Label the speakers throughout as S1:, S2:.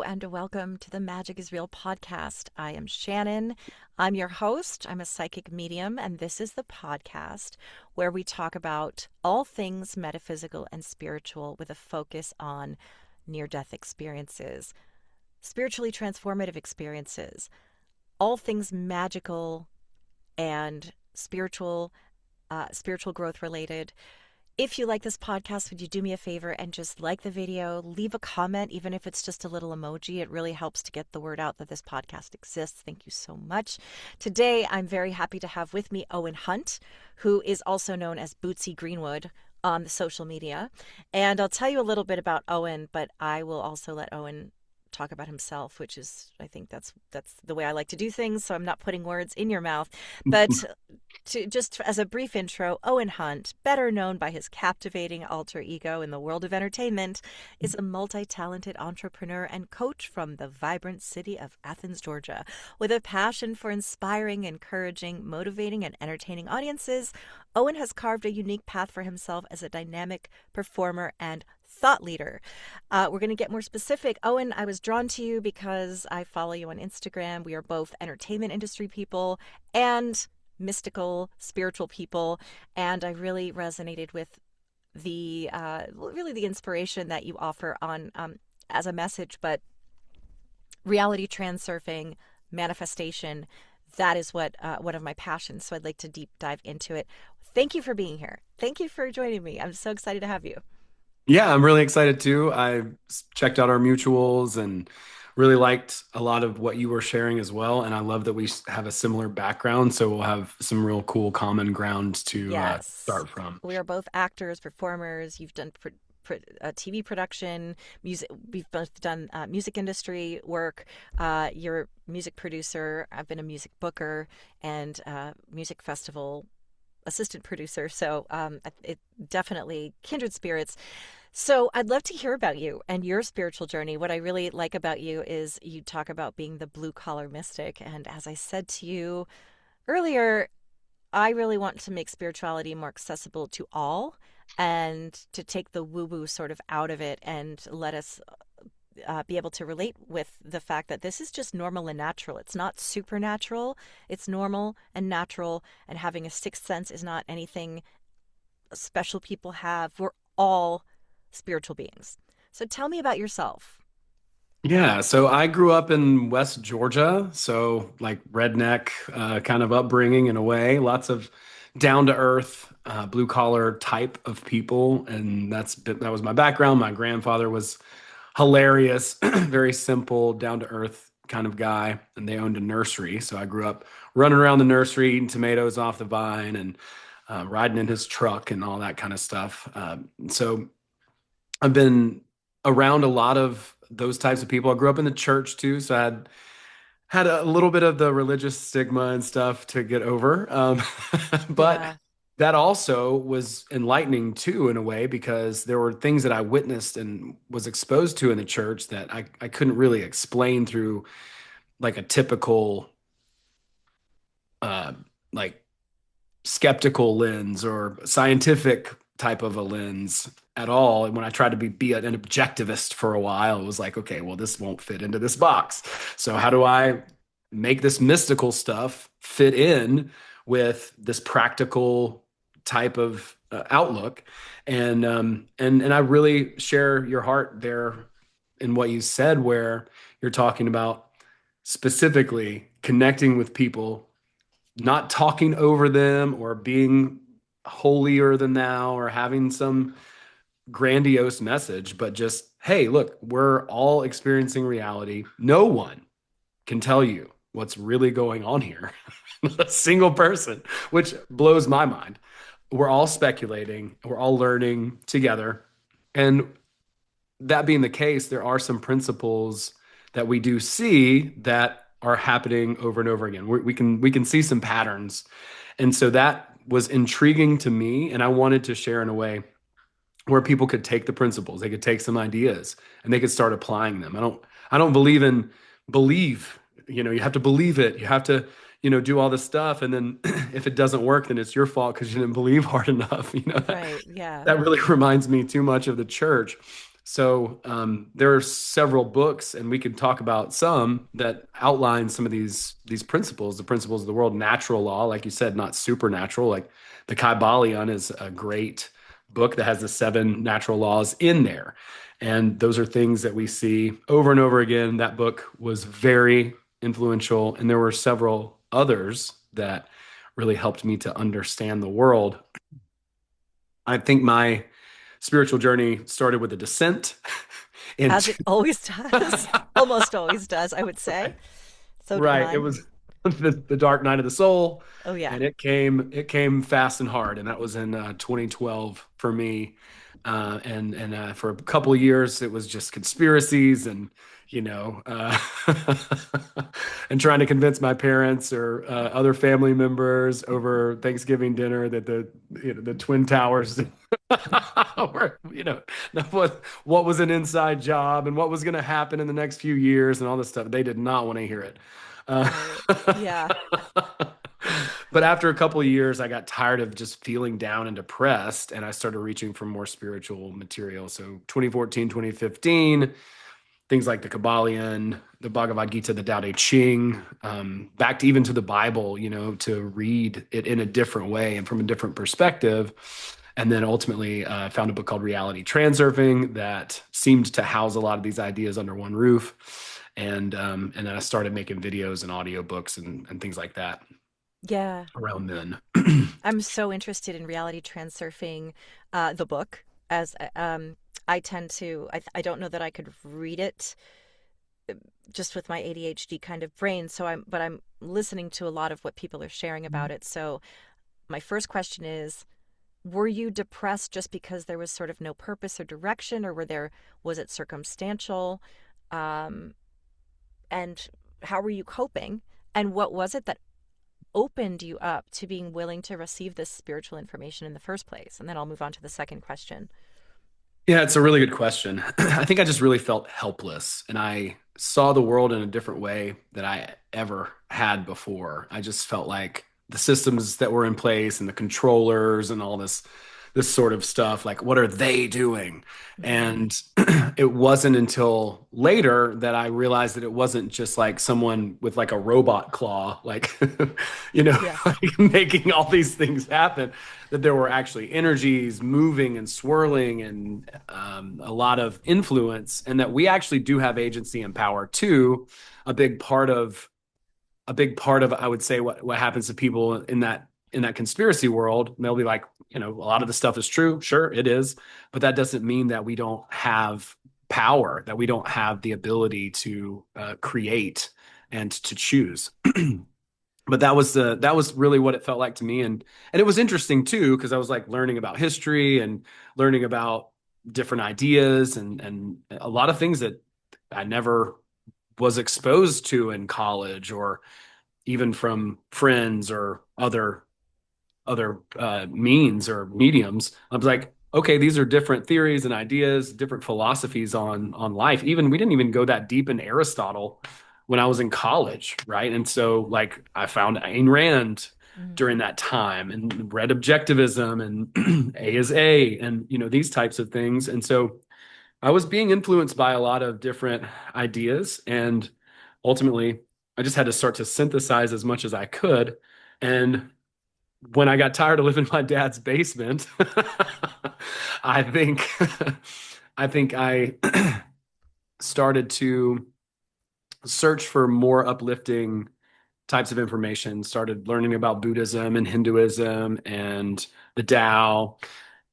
S1: and welcome to the Magic is Real podcast. I am Shannon. I'm your host. I'm a psychic medium, and this is the podcast where we talk about all things metaphysical and spiritual with a focus on near-death experiences, spiritually transformative experiences, all things magical and spiritual growth related. If you like this podcast, would you do me a favor and just like the video, leave a comment, even if it's just a little emoji. It really helps to get the word out that this podcast exists. Thank you so much. Today, I'm very happy to have with me Owen Hunt, who is also known as Bootsy Greenwood on the social media. And I'll tell you a little bit about Owen, but I will also let Owen talk about himself, which is, I think that's the way I like to do things. So I'm not putting words in your mouth, but just as a brief intro, Owen Hunt, better known by his captivating alter ego in the world of entertainment, is a multi-talented entrepreneur and coach from the vibrant city of Athens, Georgia. With a passion for inspiring, encouraging, motivating, and entertaining audiences, Owen has carved a unique path for himself as a dynamic performer and thought leader. We're going to get more specific. Owen, I was drawn to you because I follow you on Instagram. We are both entertainment industry people and mystical, spiritual people, and I really resonated with the inspiration that you offer on as a message, but reality transurfing, manifestation. That is what one of my passions. So I'd like to deep dive into it. Thank you for being here. Thank you for joining me. I'm so excited to have you.
S2: Yeah, I'm really excited too. I checked out our mutuals and really liked a lot of what you were sharing as well. And I love that we have a similar background, so we'll have some real cool common ground to
S1: Yes.
S2: start from.
S1: We are both actors, performers. You've done TV production, music. We've both done music industry work. You're a music producer. I've been a music booker and music festival assistant producer. So it definitely kindred spirits. So I'd love to hear about you and your spiritual journey. What I really like about you is you talk about being the blue collar mystic. And as I said to you earlier, I really want to make spirituality more accessible to all and to take the woo woo sort of out of it and let us be able to relate with the fact that this is just normal and natural. It's not supernatural. It's normal and natural. And having a sixth sense is not anything special people have. We're all spiritual beings. So tell me about yourself.
S2: Yeah, so I grew up in West Georgia, so like redneck kind of upbringing in a way, lots of down to earth, blue collar type of people, and that was my background. My grandfather was hilarious, very simple, down to earth kind of guy, and they owned a nursery, so I grew up running around the nursery, eating tomatoes off the vine, and riding in his truck and all that kind of stuff. So I've been around a lot of those types of people. I grew up in the church too, so I had a little bit of the religious stigma and stuff to get over. But
S1: Yeah.
S2: that also was enlightening too, in a way, because there were things that I witnessed and was exposed to in the church that I couldn't really explain through like a typical uh, like skeptical lens or scientific type of a lens at all. And when I tried to be an objectivist for a while, it was like, okay, well, this won't fit into this box. So how do I make this mystical stuff fit in with this practical type of outlook? And I really share your heart there in what you said, where you're talking about specifically connecting with people, not talking over them or being holier than thou or having some grandiose message, but just, hey, look, we're all experiencing reality. No one can tell you what's really going on here. A single person, which blows my mind. We're all speculating, we're all learning together. And that being the case, there are some principles that we do see that are happening over and over again. We can see some patterns, and so that was intriguing to me, and I wanted to share in a way where people could take the principles, they could take some ideas, and they could start applying them. I don't believe in believe. You have to believe it. You have to do all this stuff, and then if it doesn't work, then it's your fault because you didn't believe hard enough. That
S1: Right. Yeah.
S2: that really reminds me too much of the church. There are several books, and we could talk about some that outline some of these principles, the principles of the world, natural law, like you said, not supernatural. Like the Kybalion is a great book that has the seven natural laws in there. And those are things that we see over and over again. That book was very influential, and there were several others that really helped me to understand the world. I think my spiritual journey started with a descent
S1: As
S2: into
S1: it always does. Almost always does, I would say. So did
S2: right. It
S1: mine.
S2: was the dark night of the soul,
S1: Oh, yeah.
S2: and it came fast and hard, and that was in 2012 for me. And for a couple of years, it was just conspiracies and and trying to convince my parents or other family members over Thanksgiving dinner that the Twin Towers were what was an inside job and what was going to happen in the next few years and all this stuff. They did not want to hear it. Uh,
S1: Right. Yeah.
S2: but after a couple of years, I got tired of just feeling down and depressed, and I started reaching for more spiritual material. So 2014, 2015, things like the Kabbalion, the Bhagavad Gita, the Tao Te Ching, back to even to the Bible, to read it in a different way and from a different perspective. And then ultimately found a book called Reality Transurfing that seemed to house a lot of these ideas under one roof. And then I started making videos and audiobooks and things like that
S1: Yeah.
S2: around then.
S1: I'm so interested in reality transurfing, the book, as I tend to, I don't know that I could read it just with my ADHD kind of brain. But I'm listening to a lot of what people are sharing about it. So my first question is, were you depressed just because there was sort of no purpose or direction, or was it circumstantial? Um, and how were you coping? And what was it that opened you up to being willing to receive this spiritual information in the first place? And then I'll move on to the second question.
S2: Yeah, it's a really good question. I think I just really felt helpless and I saw the world in a different way than I ever had before. I just felt like the systems that were in place and the controllers and all this sort of stuff, like what are they doing?
S1: Mm-hmm.
S2: And it wasn't until later that I realized that it wasn't just like someone with like a robot claw, like
S1: Yeah.
S2: like making all these things happen, that there were actually energies moving and swirling and a lot of influence, and that we actually do have agency and power too. A big part of I would say what happens to people in that conspiracy world, they'll be like, a lot of the stuff is true. Sure, it is, but that doesn't mean that we don't have power, that we don't have the ability to create and to choose. But that was really what it felt like to me, and it was interesting too because I was like learning about history and learning about different ideas and a lot of things that I never was exposed to in college or even from friends or other means or mediums. I was like, okay, these are different theories and ideas, different philosophies on life. Even we didn't even go that deep in Aristotle when I was in college, right? And so like I found Ayn Rand
S1: Mm.
S2: during that time and read objectivism and A is A and these types of things. And so I was being influenced by a lot of different ideas, and ultimately I just had to start to synthesize as much as I could. And when I got tired of living in my dad's basement, I think I started to search for more uplifting types of information, started learning about Buddhism and Hinduism and the Tao,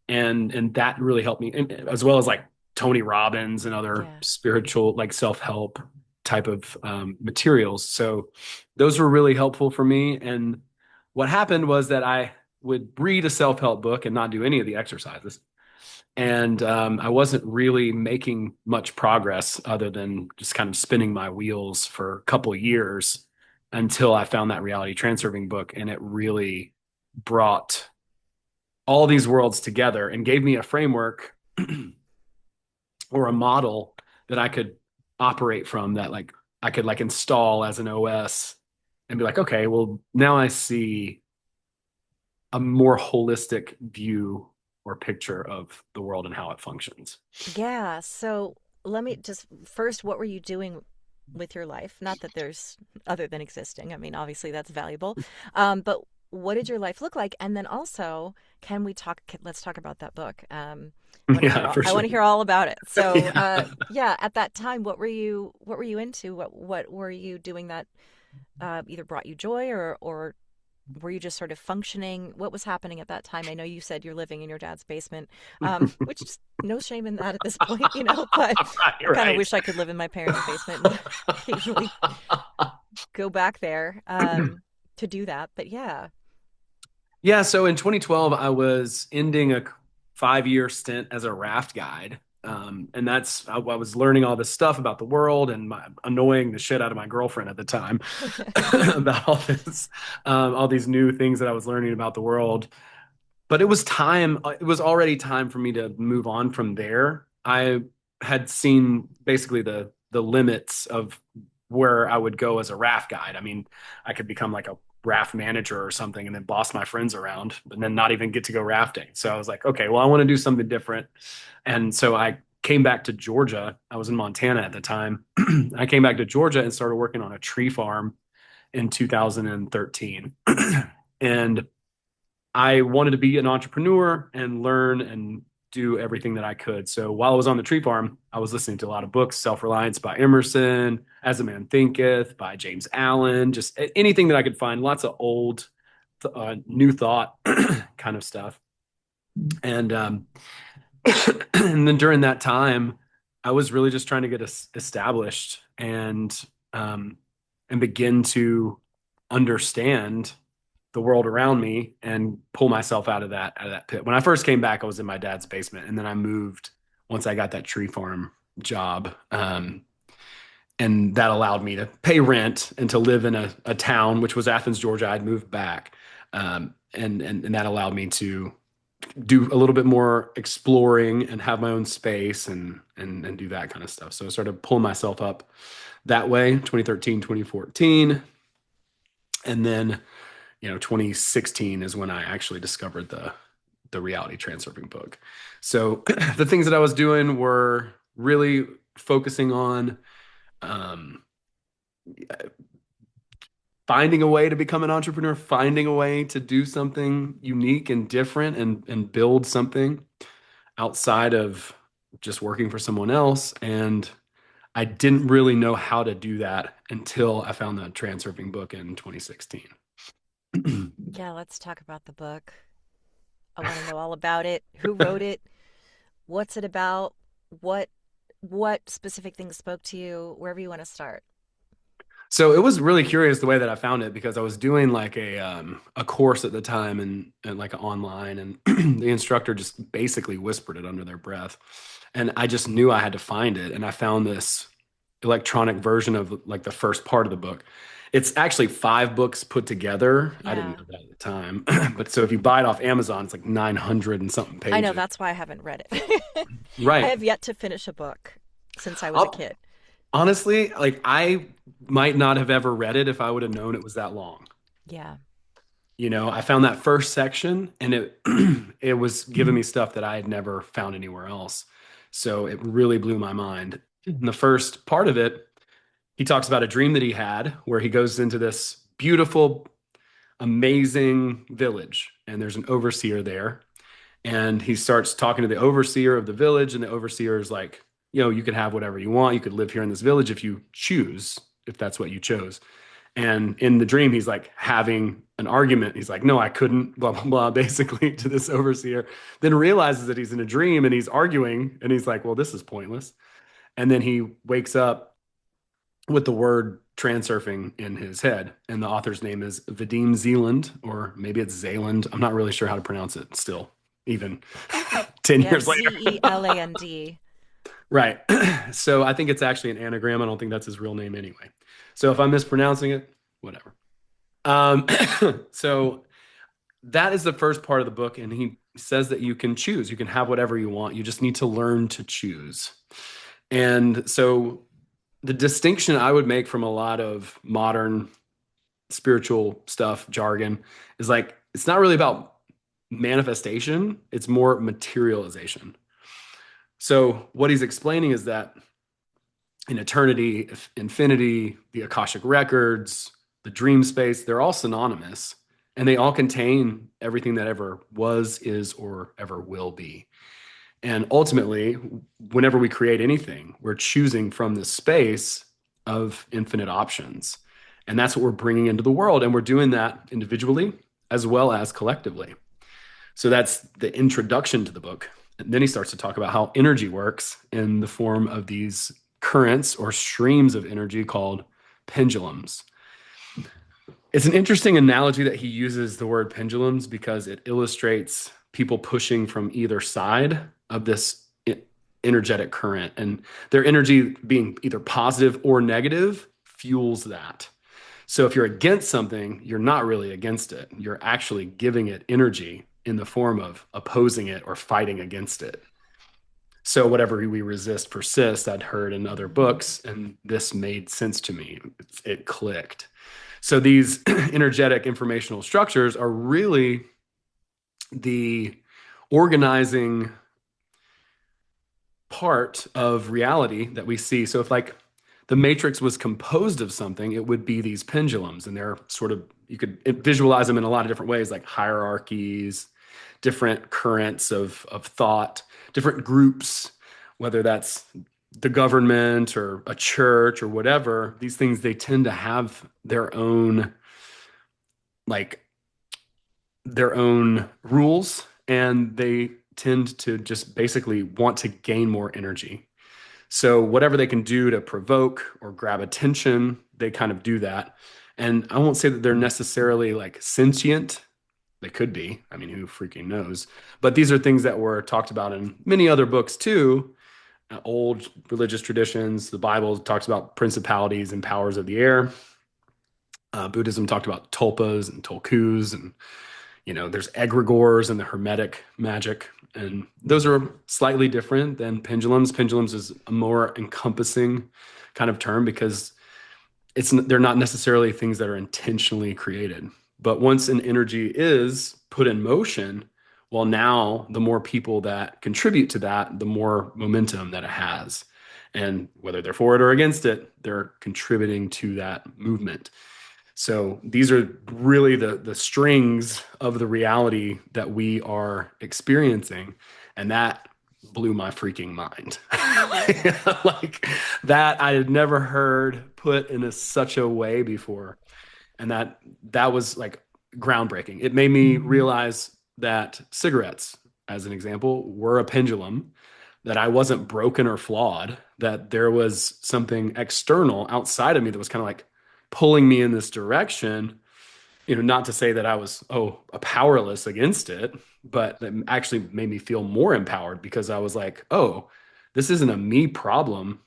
S2: and that really helped me, and as well as like Tony Robbins and other
S1: Yeah.
S2: spiritual like self-help type of materials. So those were really helpful for me. And what happened was that I would read a self-help book and not do any of the exercises. And I wasn't really making much progress other than just kind of spinning my wheels for a couple of years until I found that reality transurfing book. And it really brought all these worlds together and gave me a framework or a model that I could operate from, that like I could like install as an OS and be like, okay, well, now I see a more holistic view or picture of the world and how it functions.
S1: Yeah. So let me just first, what were you doing with your life? Not that there's other than existing. I mean, obviously that's valuable. But what did your life look like? And then also, can we talk? Let's talk about that book. I want to hear.
S2: Yeah, for
S1: I want
S2: sure.
S1: to hear all about it. So,
S2: Yeah.
S1: yeah, at that time, what were you? What were you into? What were you doing that either brought you joy or were you just sort of functioning? What was happening at that time? I know you said you're living in your dad's basement, which is no shame in that at this point, but I kind of
S2: Right,
S1: wish I could live in my parents' basement and occasionally go back there
S2: right.
S1: to do that. But yeah.
S2: Yeah, so in 2012, I was ending a 5-year stint as a raft guide. And I was learning all this stuff about the world and annoying the shit out of my girlfriend at the time about all these new things that I was learning about the world. But it was already time for me to move on from there. I had seen basically the limits of where I would go as a raft guide. I mean, I could become like a raft manager or something and then boss my friends around, but then not even get to go rafting. So I was like, okay, well, I want to do something different. And so I came back to Georgia. I was in Montana at the time. I came back to Georgia and started working on a tree farm in 2013. And I wanted to be an entrepreneur and learn and do everything that I could. So while I was on the tree farm, I was listening to a lot of books, Self-Reliance by Emerson, As a Man Thinketh by James Allen, just anything that I could find, lots of old, new thought kind of stuff. And and then during that time, I was really just trying to get established um, and begin to understand the world around me and pull myself out of that pit. When I first came back, I was in my dad's basement, and then I moved once I got that tree farm job. And that allowed me to pay rent and to live in a town, which was Athens, Georgia. I'd moved back. And that allowed me to do a little bit more exploring and have my own space and do that kind of stuff. So I started pulling myself up that way, 2013, 2014. And then 2016 is when I actually discovered the reality transurfing book. So the things that I was doing were really focusing on um, finding a way to become an entrepreneur, finding a way to do something unique and different and build something outside of just working for someone else. And I didn't really know how to do that until I found the transurfing book in 2016.
S1: Yeah, let's talk about the book. I want to know all about it. Who wrote it? What's it about? What what specific things spoke to you? Wherever you want to start.
S2: So it was really curious the way that I found it because I was doing like a course at the time and like online and the instructor just basically whispered it under their breath. And I just knew I had to find it. And I found this electronic version of like the first part of the book. It's actually 5 books put together. I didn't
S1: Yeah.
S2: know that at the time. But so if you buy it off Amazon, it's like 900 and something
S1: I know
S2: pages.
S1: that's why I haven't read it. I
S2: Right.
S1: have yet to finish a book since I was a
S2: I'll,
S1: kid.
S2: honestly, like I might not have ever read it if I would have known it was that long.
S1: Yeah.
S2: I found that first section and it it was giving me stuff that I had never found anywhere else. So it really blew my mind. In the first part of it, he talks about a dream that he had where he goes into this beautiful, amazing village and there's an overseer there and he starts talking to the overseer of the village and the overseer is like, you could have whatever you want. You could live here in this village if you choose, if that's what you chose. And in the dream, he's like having an argument. He's like, no, I couldn't, blah, blah, blah, basically to this overseer. Then realizes that he's in a dream and he's arguing. And he's like, well, this is pointless. And then he wakes up with the word transurfing in his head. And the author's name is Vadim Zealand, or maybe it's Zayland. I'm not really sure how to pronounce it still, even 10
S1: Yeah,
S2: years later.
S1: Zeland.
S2: Right. So I think it's actually an anagram. I don't think that's his real name anyway. So if I'm mispronouncing it, whatever. Um, so that is the first part of the book, and he says that you can choose. You can have whatever you want. You just need to learn to choose. And so the distinction I would make from a lot of modern spiritual stuff, jargon, is like it's not really about manifestation, it's more materialization. So what he's explaining is that in eternity, infinity, the Akashic records, the dream space, they're all synonymous and they all contain everything that ever was, is, or ever will be. And ultimately, whenever we create anything, we're choosing from this space of infinite options. And that's what we're bringing into the world. And we're doing that individually as well as collectively. So that's the introduction to the book. And then he starts to talk about how energy works in the form of these currents or streams of energy called pendulums. It's an interesting analogy that he uses the word pendulums because it illustrates people pushing from either side of this energetic current, and their energy being either positive or negative fuels that. So if you're against something, you're not really against it. You're actually giving it energy in the form of opposing it or fighting against it. So whatever we resist persists, I'd heard in other books, and this made sense to me. It clicked. So these energetic informational structures are really the organizing part of reality that we see. So if like the matrix was composed of something, it would be these pendulums, and they're sort of, you could visualize them in a lot of different ways, like hierarchies, different currents of thought, different groups, whether that's the government or a church or whatever. These things, they tend to have their own, like their own rules, and they tend to just basically want to gain more energy. So whatever they can do to provoke or grab attention, they kind of do that. And I won't say that they're necessarily like sentient. They could be. I mean, who freaking knows? But these are things that were talked about in many other books too. Old religious traditions. The Bible talks about principalities and powers of the air. Buddhism talked about tulpas and tulkus, and there's egregores and the Hermetic magic, and those are slightly different than pendulums. Pendulums is a more encompassing kind of term because they're not necessarily things that are intentionally created. But once an energy is put in motion, well, now the more people that contribute to that, the more momentum that it has. And whether they're for it or against it, they're contributing to that movement. So these are really the strings of the reality that we are experiencing. And that blew my freaking mind. Like that I had never heard put in such a way before. And that was like groundbreaking. It made me realize that cigarettes, as an example, were a pendulum, that I wasn't broken or flawed, that there was something external outside of me that was kind of like pulling me in this direction. Not to say that I was powerless against it, but that actually made me feel more empowered because I was like, oh, this isn't a me problem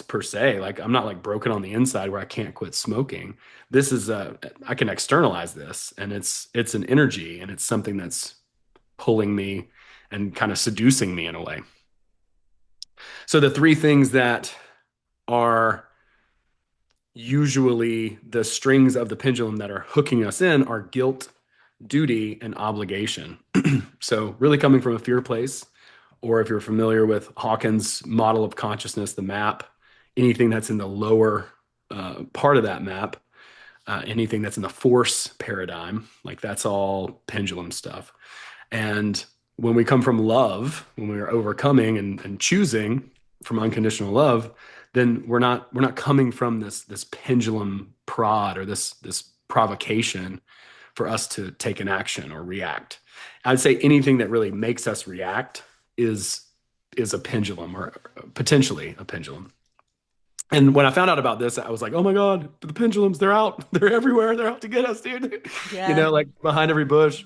S2: per se. Like I'm not like broken on the inside where I can't quit smoking. This is I can externalize this, and it's an energy, and it's something that's pulling me and kind of seducing me in a way. So the three things that are usually the strings of the pendulum that are hooking us in are guilt, duty, and obligation. So really coming from a fear place, or if you're familiar with Hawkins' model of consciousness, the map, anything that's in the lower part of that map, anything that's in the force paradigm, like that's all pendulum stuff. And when we come from love, when we are overcoming and choosing from unconditional love, then we're not coming from this pendulum prod or this provocation for us to take an action or react. I'd say anything that really makes us react is a pendulum, or potentially a pendulum. And when I found out about this, I was like, oh my God, the pendulums, they're out. They're everywhere. They're out to get us, dude.
S1: Yeah.
S2: Like behind every bush.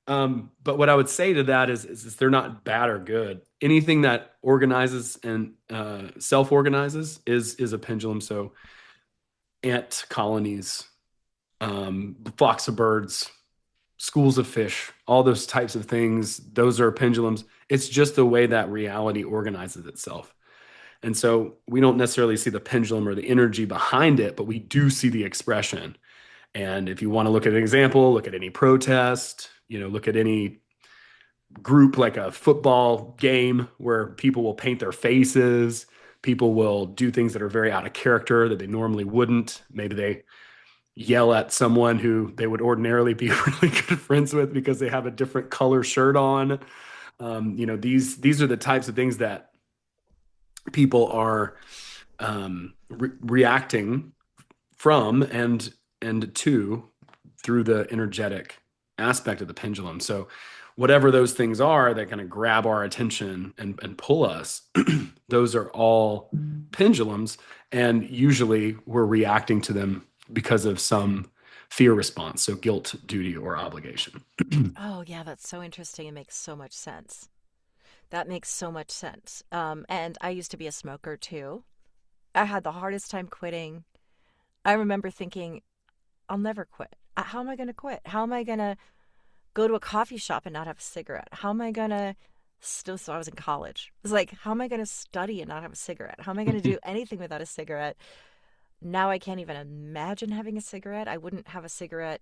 S2: But what I would say to that is they're not bad or good. Anything that organizes and self-organizes is a pendulum. So ant colonies, flocks of birds, schools of fish, all those types of things, those are pendulums. It's just the way that reality organizes itself. And so we don't necessarily see the pendulum or the energy behind it, but we do see the expression. And if you want to look at an example, look at any protest, look at any group like a football game where people will paint their faces. People will do things that are very out of character that they normally wouldn't. Maybe they yell at someone who they would ordinarily be really good friends with because they have a different color shirt on. These are the types of things that people are reacting from and to through the energetic aspect of the pendulum. So whatever those things are that kind of grab our attention and pull us, those are all pendulums. And usually we're reacting to them because of some fear response. So guilt, duty, or obligation.
S1: Oh, yeah, that's so interesting. It makes so much sense. That makes so much sense. And I used to be a smoker too. I had the hardest time quitting. I remember thinking, I'll never quit. How am I going to quit? How am I going to go to a coffee shop and not have a cigarette? How am I going to still, so I was in college. It was like, how am I going to study and not have a cigarette? How am I going to do anything without a cigarette? Now I can't even imagine having a cigarette. I wouldn't have a cigarette.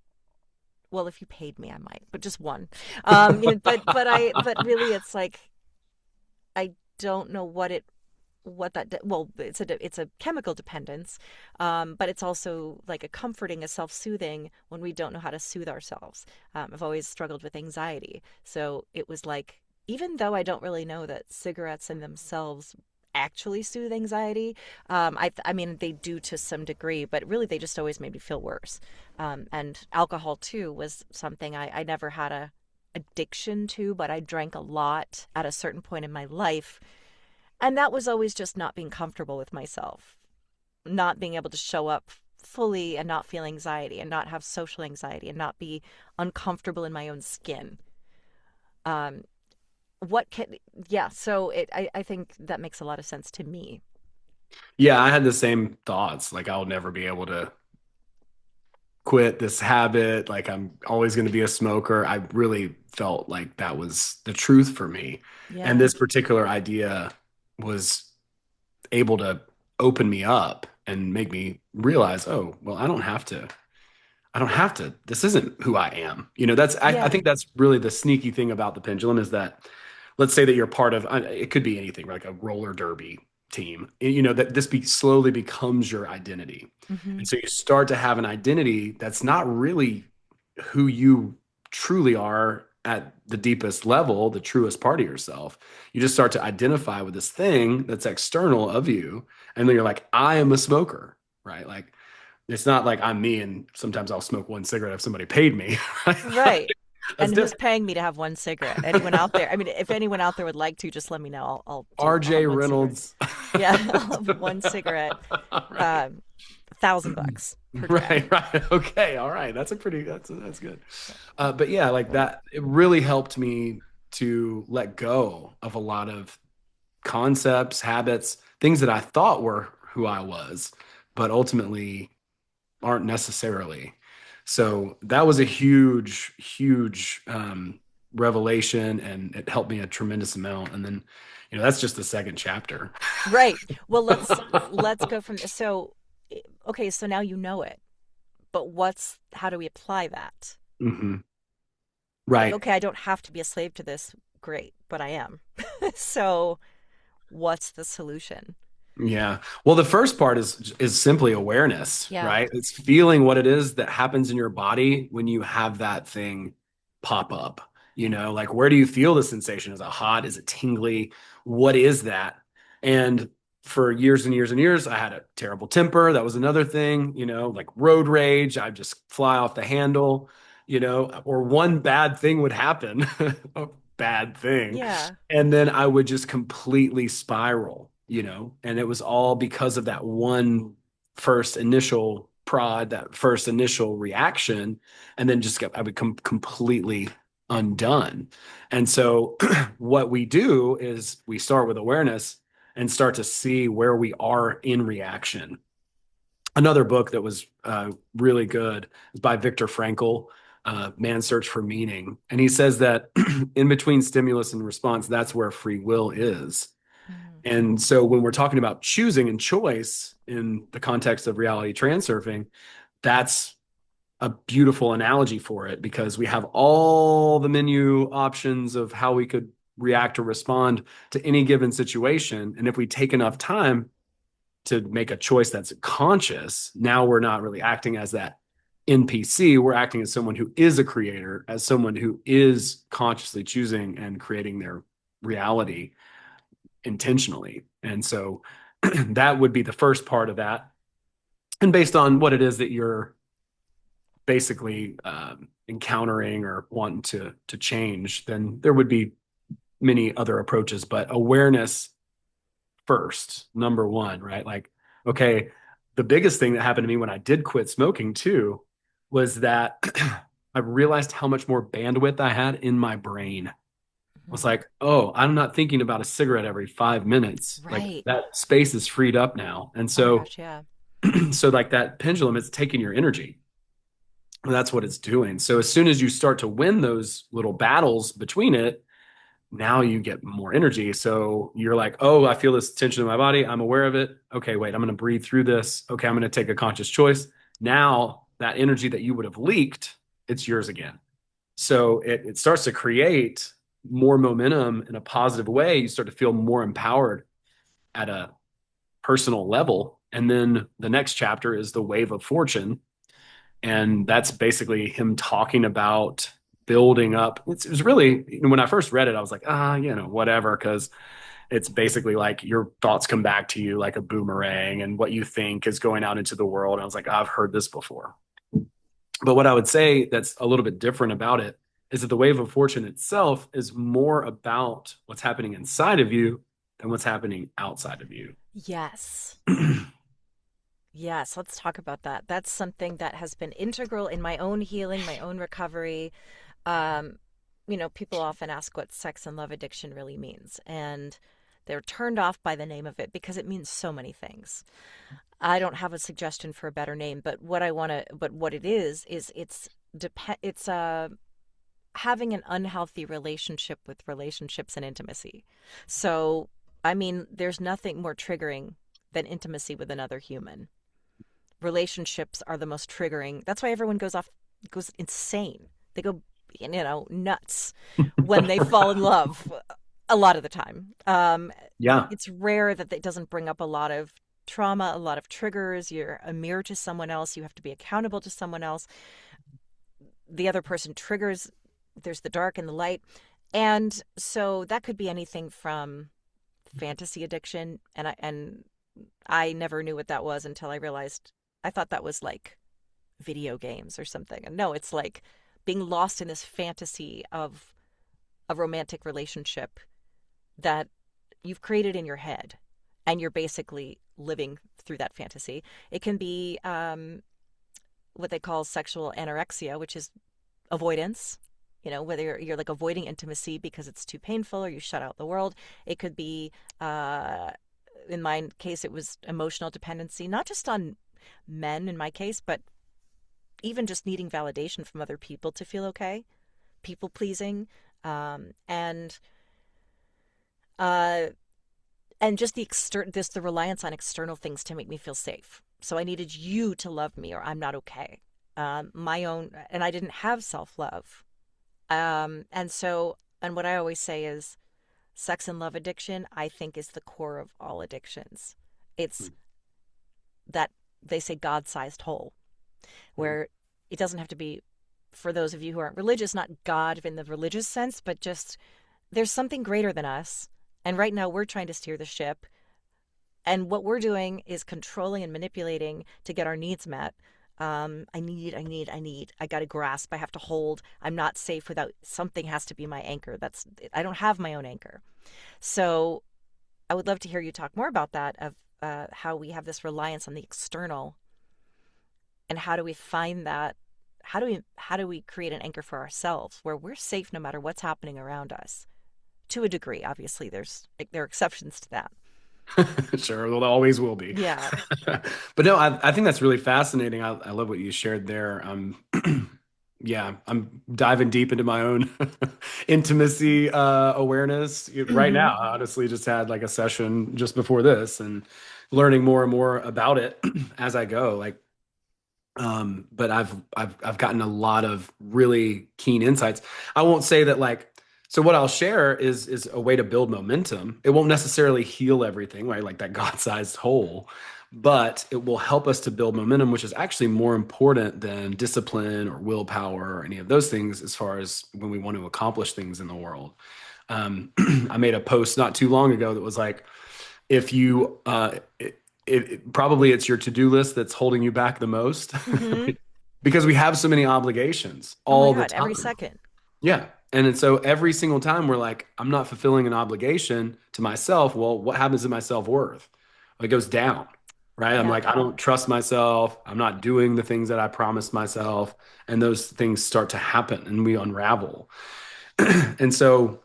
S1: Well, if you paid me, I might, but just one. But really, it's like I don't know well, it's a chemical dependence, but it's also like a comforting, a self-soothing when we don't know how to soothe ourselves. I've always struggled with anxiety, so it was like, even though I don't really know that cigarettes in themselves actually soothe anxiety, I mean they do to some degree, but really they just always made me feel worse. And alcohol too was something I never had a addiction to, but I drank a lot at a certain point in my life, and that was always just not being comfortable with myself, not being able to show up fully and not feel anxiety and not have social anxiety and not be uncomfortable in my own skin. Um, what can, yeah, so I think that makes a lot of sense to me.
S2: Yeah, I had the same thoughts. Like I'll never be able to quit this habit. Like I'm always going to be a smoker. I really felt like that was the truth for me. And
S1: Yeah.
S2: this particular idea was able to open me up and make me realize, oh, well, I don't have to, this isn't who I am. I
S1: Yeah.
S2: think that's really the sneaky thing about the pendulum is that, let's say that you're part of, it could be anything, like a roller derby team, that slowly becomes your identity.
S1: Hmm.
S2: And so you start to have an identity that's not really who you truly are at the deepest level, the truest part of yourself. You just start to identify with this thing that's external of you. And then you're like, I am a smoker, right? Like, it's not like I'm me and sometimes I'll smoke one cigarette if somebody paid me. Right?
S1: Right.
S2: That's
S1: And who's
S2: different.
S1: paying me to have one cigarette? Anyone out there? I mean, if anyone out there would like to, just let me know. I'll have
S2: RJ
S1: one cigarette.
S2: Reynolds.
S1: Yeah, I'll have one cigarette.
S2: Right.
S1: Um, $1,000 per drag.
S2: Right, right. Okay, all right. That's good. But yeah, like that, it really helped me to let go of a lot of concepts, habits, things that I thought were who I was, but ultimately aren't necessarily. So that was a huge, huge revelation, and it helped me a tremendous amount. And then, that's just the second chapter.
S1: Right. Well, let's go from so okay, so now you know it. But how do we apply that?
S2: Hmm.
S1: Like,
S2: Right.
S1: okay, I don't have to be a slave to this. Great, but I am. So, what's the solution?
S2: Yeah. Well, the first part is simply awareness,
S1: Yeah.
S2: right? It's feeling what it is that happens in your body when you have that thing pop up. Like where do you feel the sensation? Is it hot? Is it tingly? What is that? And for years and years and years, I had a terrible temper. That was another thing, like road rage. I'd just fly off the handle, or one bad thing would happen, a bad thing,
S1: Yeah.
S2: and then I would just completely spiral, and it was all because of that one first initial prod, that first initial reaction, and then I would come completely undone. And so what we do is we start with awareness and start to see where we are in reaction. Another book that was really good is by Viktor Frankl, Man's Search for Meaning. And he says that in between stimulus and response, that's where free will is.
S1: Mhm.
S2: And so when we're talking about choosing and choice in the context of reality transurfing, that's a beautiful analogy for it because we have all the menu options of how we could react or respond to any given situation. And if we take enough time to make a choice that's conscious, now we're not really acting as that NPC. We're acting as someone who is a creator, as someone who is consciously choosing and creating their reality intentionally. And so that would be the first part of that. And based on what it is that you're basically encountering or wanting to change, then there would be many other approaches. But awareness first, number one, right? Like, okay, the biggest thing that happened to me when I did quit smoking too was that I realized how much more bandwidth I had in my brain. I was
S1: Mhm.
S2: like, oh, I'm not thinking about a cigarette every 5 minutes. Like
S1: Right.
S2: that space is freed up now. And
S1: Oh my
S2: so,
S1: gosh, yeah.
S2: so like that pendulum, it's taking your energy. And that's what it's doing. So as soon as you start to win those little battles between it, now you get more energy. So you're like, oh, I feel this tension in my body. I'm aware of it. Okay, wait, I'm going to breathe through this. Okay, I'm going to take a conscious choice. Now that energy that you would have leaked, it's yours again. So it starts to create more momentum in a positive way. You start to feel more empowered at a personal level. And then the next chapter is the wave of fortune. And that's basically him talking about building up. It was really, when I first read it, I was like, whatever, because it's basically like your thoughts come back to you like a boomerang and what you think is going out into the world. And I was like, I've heard this before. But what I would say that's a little bit different about it is that the wave of fortune itself is more about what's happening inside of you than what's happening outside of you.
S1: Yes. Yes, let's talk about that. That's something that has been integral in my own healing, my own recovery. Um, People often ask what sex and love addiction really means, and they're turned off by the name of it because it means so many things. I don't have a suggestion for a better name, but what it is it's having an unhealthy relationship with relationships and intimacy. So, I mean, there's nothing more triggering than intimacy with another human. Relationships are the most triggering. That's why everyone goes insane. They go, nuts when they fall in love a lot of the time.
S2: Yeah.
S1: It's rare that it doesn't bring up a lot of trauma, a lot of triggers. You're a mirror to someone else. You have to be accountable to someone else. The other person triggers. There's the dark and the light. And so that could be anything from fantasy addiction. And I never knew what that was until I realized I thought that was like video games or something. And no, it's like being lost in this fantasy of a romantic relationship that you've created in your head, and you're basically living through that fantasy. It can be what they call sexual anorexia, which is avoidance. Whether you're like avoiding intimacy because it's too painful or you shut out the world. It could be, in my case, it was emotional dependency, not just on men in my case, but even just needing validation from other people to feel okay, people pleasing, and uh, and just the reliance on external things to make me feel safe. So I needed you to love me, or I'm not okay. My own, and I didn't have self love. And what I always say is, sex and love addiction, I think, is the core of all addictions. It's that they say God sized hole, where it doesn't have to be, for those of you who aren't religious, not God in the religious sense, but just there's something greater than us. And right now we're trying to steer the ship. And what we're doing is controlling and manipulating to get our needs met. I got to grasp. I have to hold. I'm not safe without something has to be my anchor. I don't have my own anchor. So I would love to hear you talk more about that, of how we have this reliance on the external, and how do we find that? How do we create an anchor for ourselves where we're safe no matter what's happening around us? To a degree, obviously, there are exceptions to that.
S2: Sure, well, there always will be.
S1: Yeah.
S2: But no, I think that's really fascinating. I love what you shared there. Yeah, I'm diving deep into my own intimacy awareness right
S1: Hmm.
S2: now. I honestly just had like a session just before this and learning more and more about it as I go. Like But I've gotten a lot of really keen insights. I won't say that like so what I'll share is a way to build momentum. It won't necessarily heal everything, right? Like that God-sized hole, but it will help us to build momentum, which is actually more important than discipline or willpower or any of those things as far as when we want to accomplish things in the world. I made a post not too long ago that was like, if you probably it's your to-do list that's holding you back the most
S1: Mm-hmm.
S2: because we have so many obligations
S1: Oh my
S2: all the
S1: God, every
S2: time.
S1: second.
S2: Yeah. And so every single time we're like, I'm not fulfilling an obligation to myself. Well, what happens to my self-worth? It goes down, right? I'm
S1: Yeah.
S2: like, I don't trust myself. I'm not doing the things that I promised myself. And those things start to happen and we unravel. And so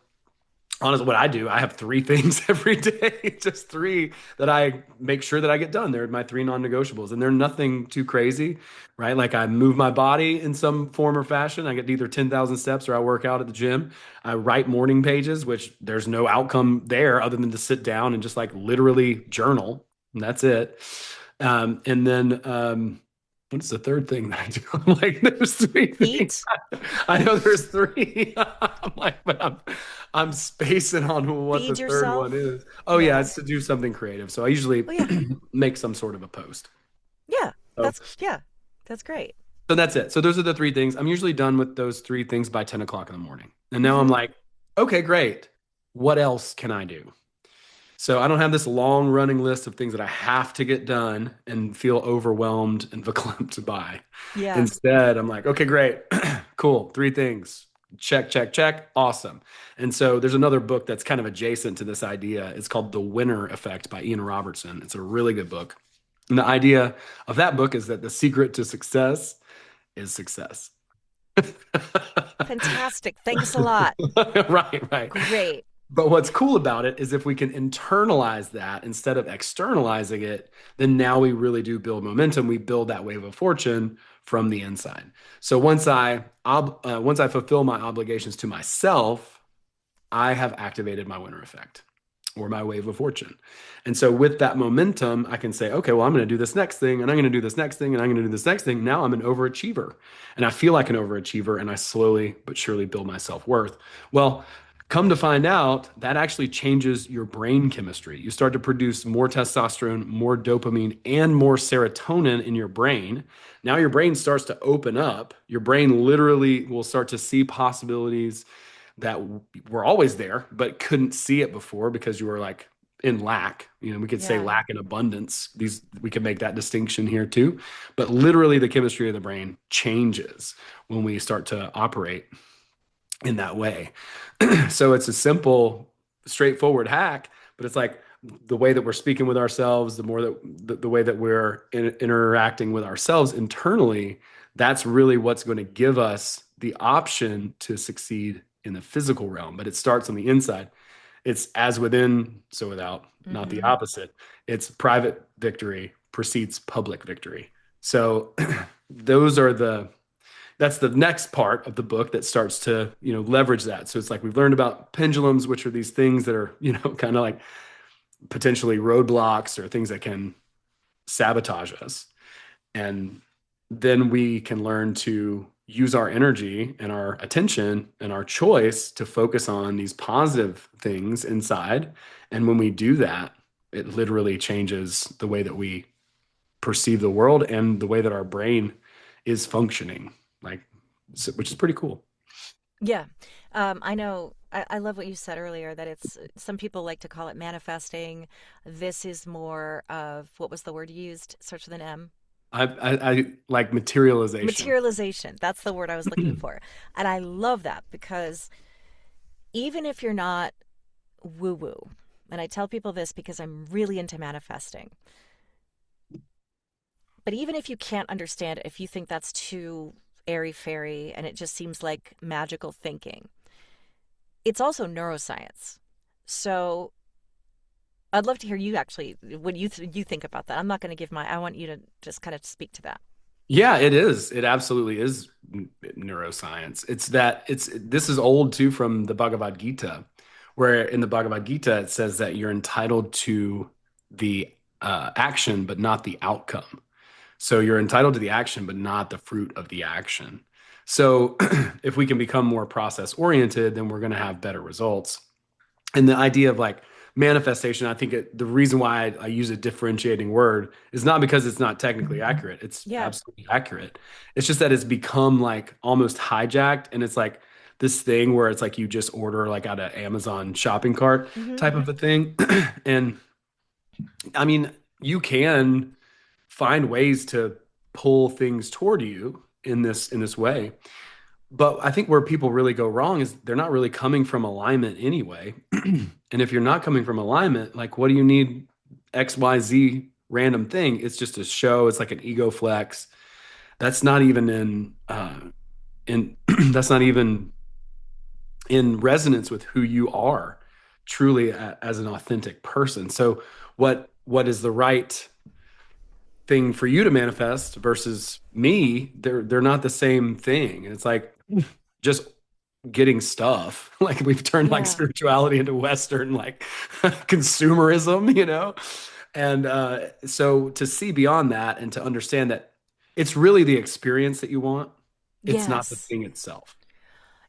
S2: honestly, what I do, I have three things every day, just three that I make sure that I get done. They're my three non-negotiables, and they're nothing too crazy, right? Like I move my body in some form or fashion. I get either 10,000 steps or I work out at the gym. I write morning pages, which there's no outcome there other than to sit down and just like literally journal. And that's it. And then what's the third thing that I do? I'm like, there's three things.
S1: Eat,
S2: I know there's three. I'm like, but I'm spacing on what the
S1: feed
S2: third one
S1: yourself.
S2: is. Oh yeah,
S1: Yeah.
S2: it's to do something creative. So I usually
S1: Oh yeah.
S2: make some sort of a post.
S1: Yeah.
S2: So
S1: Yeah. That's great.
S2: so that's it. So those are the three things. I'm usually done with those three things by 10 o'clock in the morning. And now I'm
S1: Mm-hmm.
S2: like, okay, great. What else can I do? So I don't have this long running list of things that I have to get done and feel overwhelmed and verklempt by.
S1: Yeah.
S2: Instead, I'm like, okay, great. Cool. Three things. Check, check, check. Awesome. And so there's another book that's kind of adjacent to this idea. It's called The Winner Effect by Ian Robertson. It's a really good book. And the idea of that book is that the secret to success is success.
S1: Fantastic. Thanks a lot.
S2: Right, right.
S1: Great.
S2: But what's cool about it is if we can internalize that instead of externalizing it, then now we really do build momentum. We build that wave of fortune from the inside. So once I fulfill my obligations to myself, I have activated my winner effect or my wave of fortune. And so with that momentum, I can say, okay, well, I'm going to do this next thing, and I'm going to do this next thing, and I'm going to do this next thing. Now I'm an overachiever, and I feel like an overachiever, and I slowly but surely build my self-worth. Well, come to find out, that actually changes your brain chemistry. You start to produce more testosterone, more dopamine, and more serotonin in your brain. Now your brain starts to open up. Your brain literally will start to see possibilities that were always there, but couldn't see it before because you were like in lack. You know, we could say
S1: Yeah.
S2: lack and abundance. We could make that distinction here too. But literally, the chemistry of the brain changes when we start to operate in that way. So it's a simple, straightforward hack, but it's like the way that we're speaking with ourselves, the more that the way that we're interacting with ourselves internally, that's really what's going to give us the option to succeed in the physical realm. But it starts on the inside. It's as within, so without, not the
S1: Mm-hmm.
S2: opposite. It's private victory precedes public victory. So those are that's the next part of the book that starts to, leverage that. So it's like we've learned about pendulums, which are these things that are, kind of like potentially roadblocks or things that can sabotage us. And then we can learn to use our energy and our attention and our choice to focus on these positive things inside. And when we do that, it literally changes the way that we perceive the world and the way that our brain is functioning, like, which is pretty cool.
S1: Yeah. I know. I love what you said earlier that it's some people like to call it manifesting. This is more of what was the word you used? Starts with an M.
S2: I like materialization.
S1: Materialization. That's the word I was looking for. And I love that because even if you're not woo woo, and I tell people this because I'm really into manifesting, but even if you can't understand it, if you think that's too airy fairy and it just seems like magical thinking, it's also neuroscience. So I'd love to hear you actually what you think about that. I'm not going to give my. I want you to just kind of speak to that.
S2: Yeah, it is. It absolutely is neuroscience. It's this is old too from the Bhagavad Gita, where in the Bhagavad Gita it says that you're entitled to the action but not the outcome. So you're entitled to the action, but not the fruit of the action. So if we can become more process oriented, then we're going to have better results. And the idea of like manifestation, I think the reason why I use a differentiating word is not because it's not technically accurate. It's
S1: Yeah.
S2: absolutely accurate. It's just that it's become like almost hijacked. And it's like this thing where it's like you just order like out of Amazon shopping cart
S1: Hmm.
S2: type of a thing. And I mean, you can find ways to pull things toward you in this way. But I think where people really go wrong is they're not really coming from alignment anyway. And if you're not coming from alignment, like what do you need XYZ random thing? It's just a show, it's like an ego flex. That's not even in that's not even in resonance with who you are truly as an authentic person. So what is the right thing for you to manifest versus me? They're not the same thing. And it's like just getting stuff. Like we've turned like
S1: Yeah.
S2: spirituality into Western like consumerism, you know? And so to see beyond that and to understand that it's really the experience that you want, it's not the
S1: Yes.
S2: thing itself.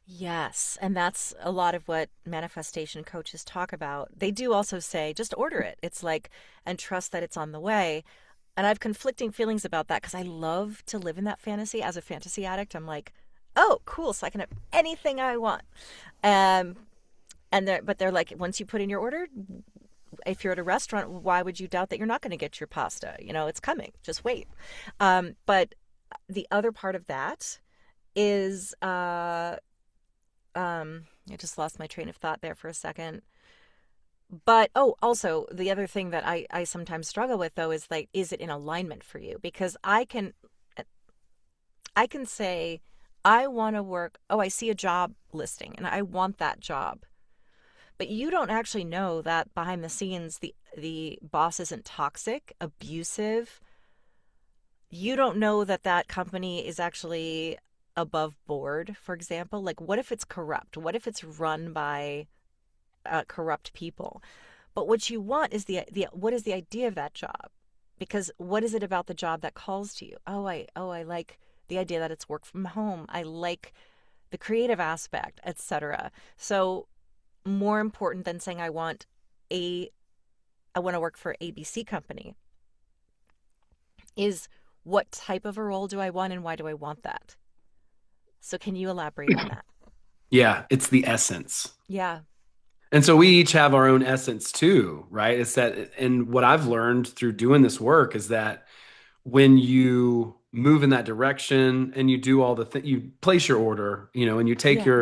S1: Yes. And that's a lot of what manifestation coaches talk about. They do also say, just order it. It's like, and trust that it's on the way. And I have conflicting feelings about that because I love to live in that fantasy. As a fantasy addict, I'm like, oh, cool. So I can have anything I want. Um, but they're like, once you put in your order, if you're at a restaurant, why would you doubt that you're not going to get your pasta? You know, it's coming. Just wait. But the other part of that is, I just lost my train of thought there for a second. But oh, also the other thing that I sometimes struggle with though is like, is it in alignment for you? Because I can say I want to work. Oh, I see a job listing and I want that job. But you don't actually know that behind the scenes the boss isn't toxic, abusive. You don't know that that company is actually above board, for example. Like what if it's corrupt? What if it's run by corrupt people? But what you want is the what is the idea of that job? Because what is it about the job that calls to you? I like the idea that it's work from home. I like the creative aspect, etc. So more important than saying a I want to work for ABC company is what type of a role do I want and why do I want that? So can you elaborate on that?
S2: Yeah, it's the essence.
S1: Yeah.
S2: And so we each have our own essence too, right? It's that, and what I've learned through doing this work is that when you move in that direction and you do all the things, you place your order, you know, and you take
S1: Yeah.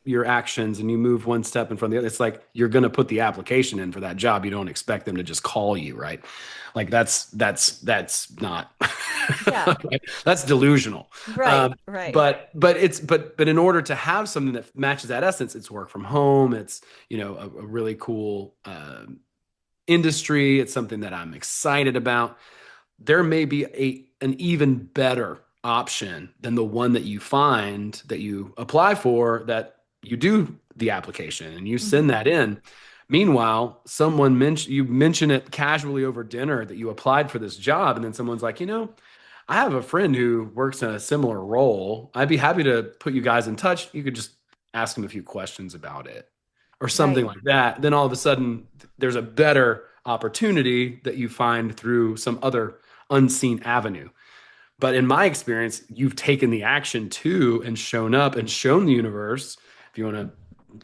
S2: your actions and you move one step in front of the other. It's like you're going to put the application in for that job. You don't expect them to just call you, right? Like that's not
S1: Yeah.
S2: that's delusional.
S1: Right. Right.
S2: But in order to have something that matches that essence, it's work from home. It's you know a really cool industry. It's something that I'm excited about. There may be an even better option than the one that you find that you apply for, that you do the application and you send
S1: Hmm.
S2: that in. Meanwhile, someone mentioned you mention it casually over dinner that you applied for this job, and then someone's like, you know, I have a friend who works in a similar role. I'd be happy to put you guys in touch. You could just ask him a few questions about it or something
S1: Right.
S2: like that. Then all of a sudden, there's a better opportunity that you find through some other unseen avenue. But in my experience, you've taken the action too and shown up and shown the universe, if you want to,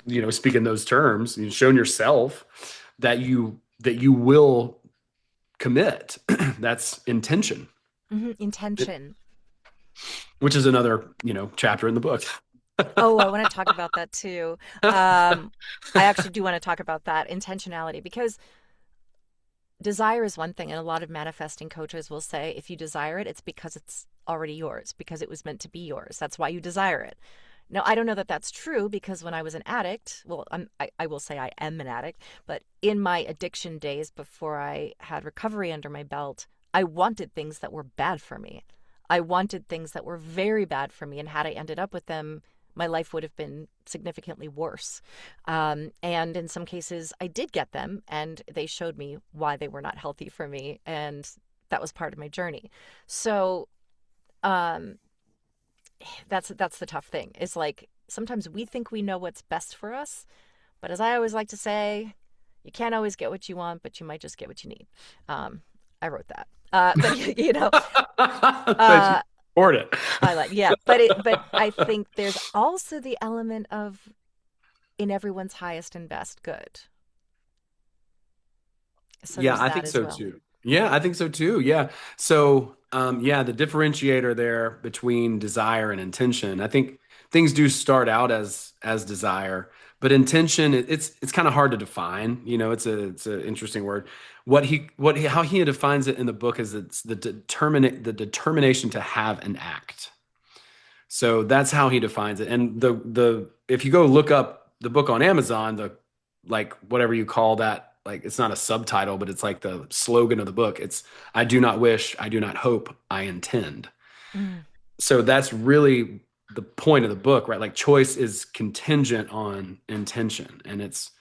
S2: you know, speak in those terms, you've shown yourself that you will commit. That's intention,
S1: Intention.
S2: which is another, you know, chapter in the book.
S1: Oh, I want to talk about that too. Um, I actually do want to talk about that intentionality because desire is one thing, and a lot of manifesting coaches will say if you desire it, it's because it's already yours, because it was meant to be yours. That's why you desire it. Now, I don't know that that's true because when I was an addict, well, I will say I am an addict, but in my addiction days before I had recovery under my belt, I wanted things that were bad for me. I wanted things that were very bad for me. And had I ended up with them, my life would have been significantly worse. And in some cases, I did get them and they showed me why they were not healthy for me. And that was part of my journey. So um, that's the tough thing. Is like sometimes we think we know what's best for us, but as I always like to say, you can't always get what you want, but you might just get what you need. I wrote that. But you know,
S2: Thank you.
S1: uh,
S2: Support it.
S1: I like, yeah, but I think there's also the element of in everyone's highest and best good. So
S2: Yeah,
S1: there's
S2: I
S1: that
S2: think
S1: as
S2: so
S1: well.
S2: too. Yeah, I think so too. Yeah. So, yeah, the differentiator there between desire and intention, I think things do start out as desire, but intention, it's kind of hard to define. You know, it's an interesting word. How he defines it in the book is it's the determination to have an act. So that's how he defines it. And the if you go look up the book on Amazon, the like whatever you call that, like it's not a subtitle, but it's like the slogan of the book. It's I do not wish, I do not hope, I intend.
S1: Mm.
S2: So that's really the point of the book, right? Like choice is contingent on intention, and it's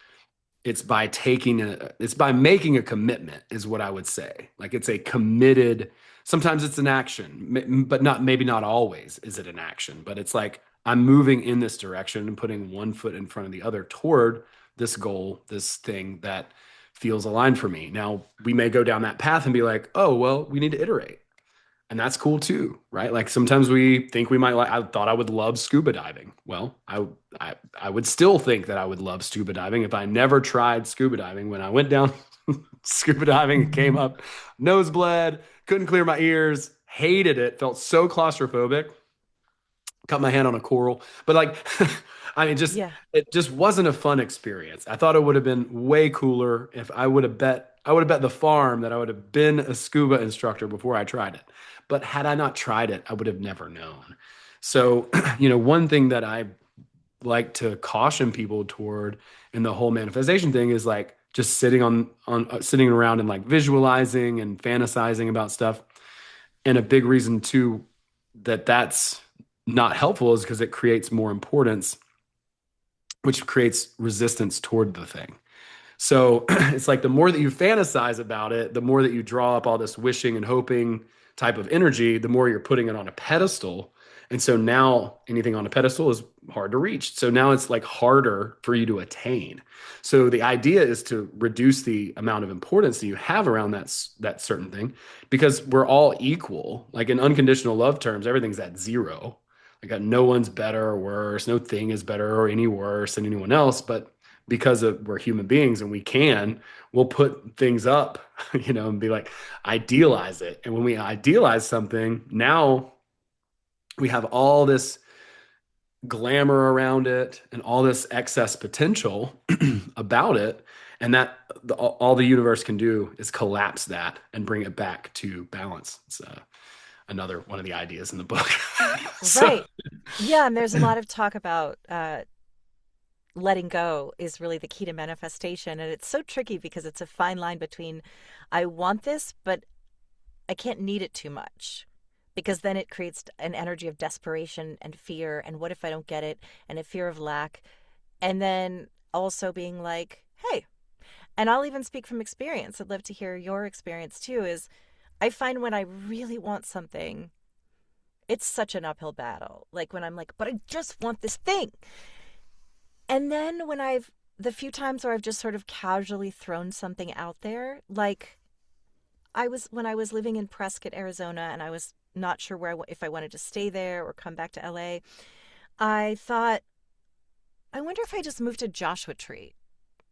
S2: by making a commitment is what I would say. Like it's a committed, sometimes it's an action, but not maybe not always is it an action, but it's like I'm moving in this direction and putting one foot in front of the other toward this goal, this thing that feels aligned for me. Now, we may go down that path and be like, "Oh, well, we need to iterate." And that's cool too, right? Like sometimes we think we might like, I thought I would love scuba diving. Well, I would still think that I would love scuba diving if I never tried scuba diving. When I went down scuba diving, it came up, nose bled, couldn't clear my ears, hated it, felt so claustrophobic, cut my hand on a coral. But like, I mean, just
S1: Yeah.
S2: it just wasn't a fun experience. I thought it would have been way cooler if I would have bet the farm that I would have been a scuba instructor before I tried it. But had I not tried it, I would have never known. So, one thing that I like to caution people toward in the whole manifestation thing is like just sitting around and like visualizing and fantasizing about stuff. And a big reason too that's not helpful is because it creates more importance, which creates resistance toward the thing. So it's like the more that you fantasize about it, the more that you draw up all this wishing and hoping type of energy, the more you're putting it on a pedestal. And so now anything on a pedestal is hard to reach. So now it's like harder for you to attain. So the idea is to reduce the amount of importance that you have around that certain thing because we're all equal. Like in unconditional love terms, everything's at zero. Like no one's better or worse, no thing is better or any worse than anyone else. But because we're human beings and we'll put things up, and be like, idealize it. And when we idealize something, now we have all this glamour around it and all this excess potential about it. And that all the universe can do is collapse that and bring it back to balance. It's another one of the ideas in the book. So,
S1: Right. Yeah, and there's a lot of talk about letting go is really the key to manifestation. And it's so tricky because it's a fine line between I want this, but I can't need it too much because then it creates an energy of desperation and fear. And what if I don't get it? And a fear of lack. And then also being like, hey, and I'll even speak from experience. I'd love to hear your experience too. Is I find when I really want something, it's such an uphill battle. Like when I'm like, but I just want this thing. And then the few times where I've just sort of casually thrown something out there, like when I was living in Prescott, Arizona, and I was not sure if I wanted to stay there or come back to LA, I thought, I wonder if I just moved to Joshua Tree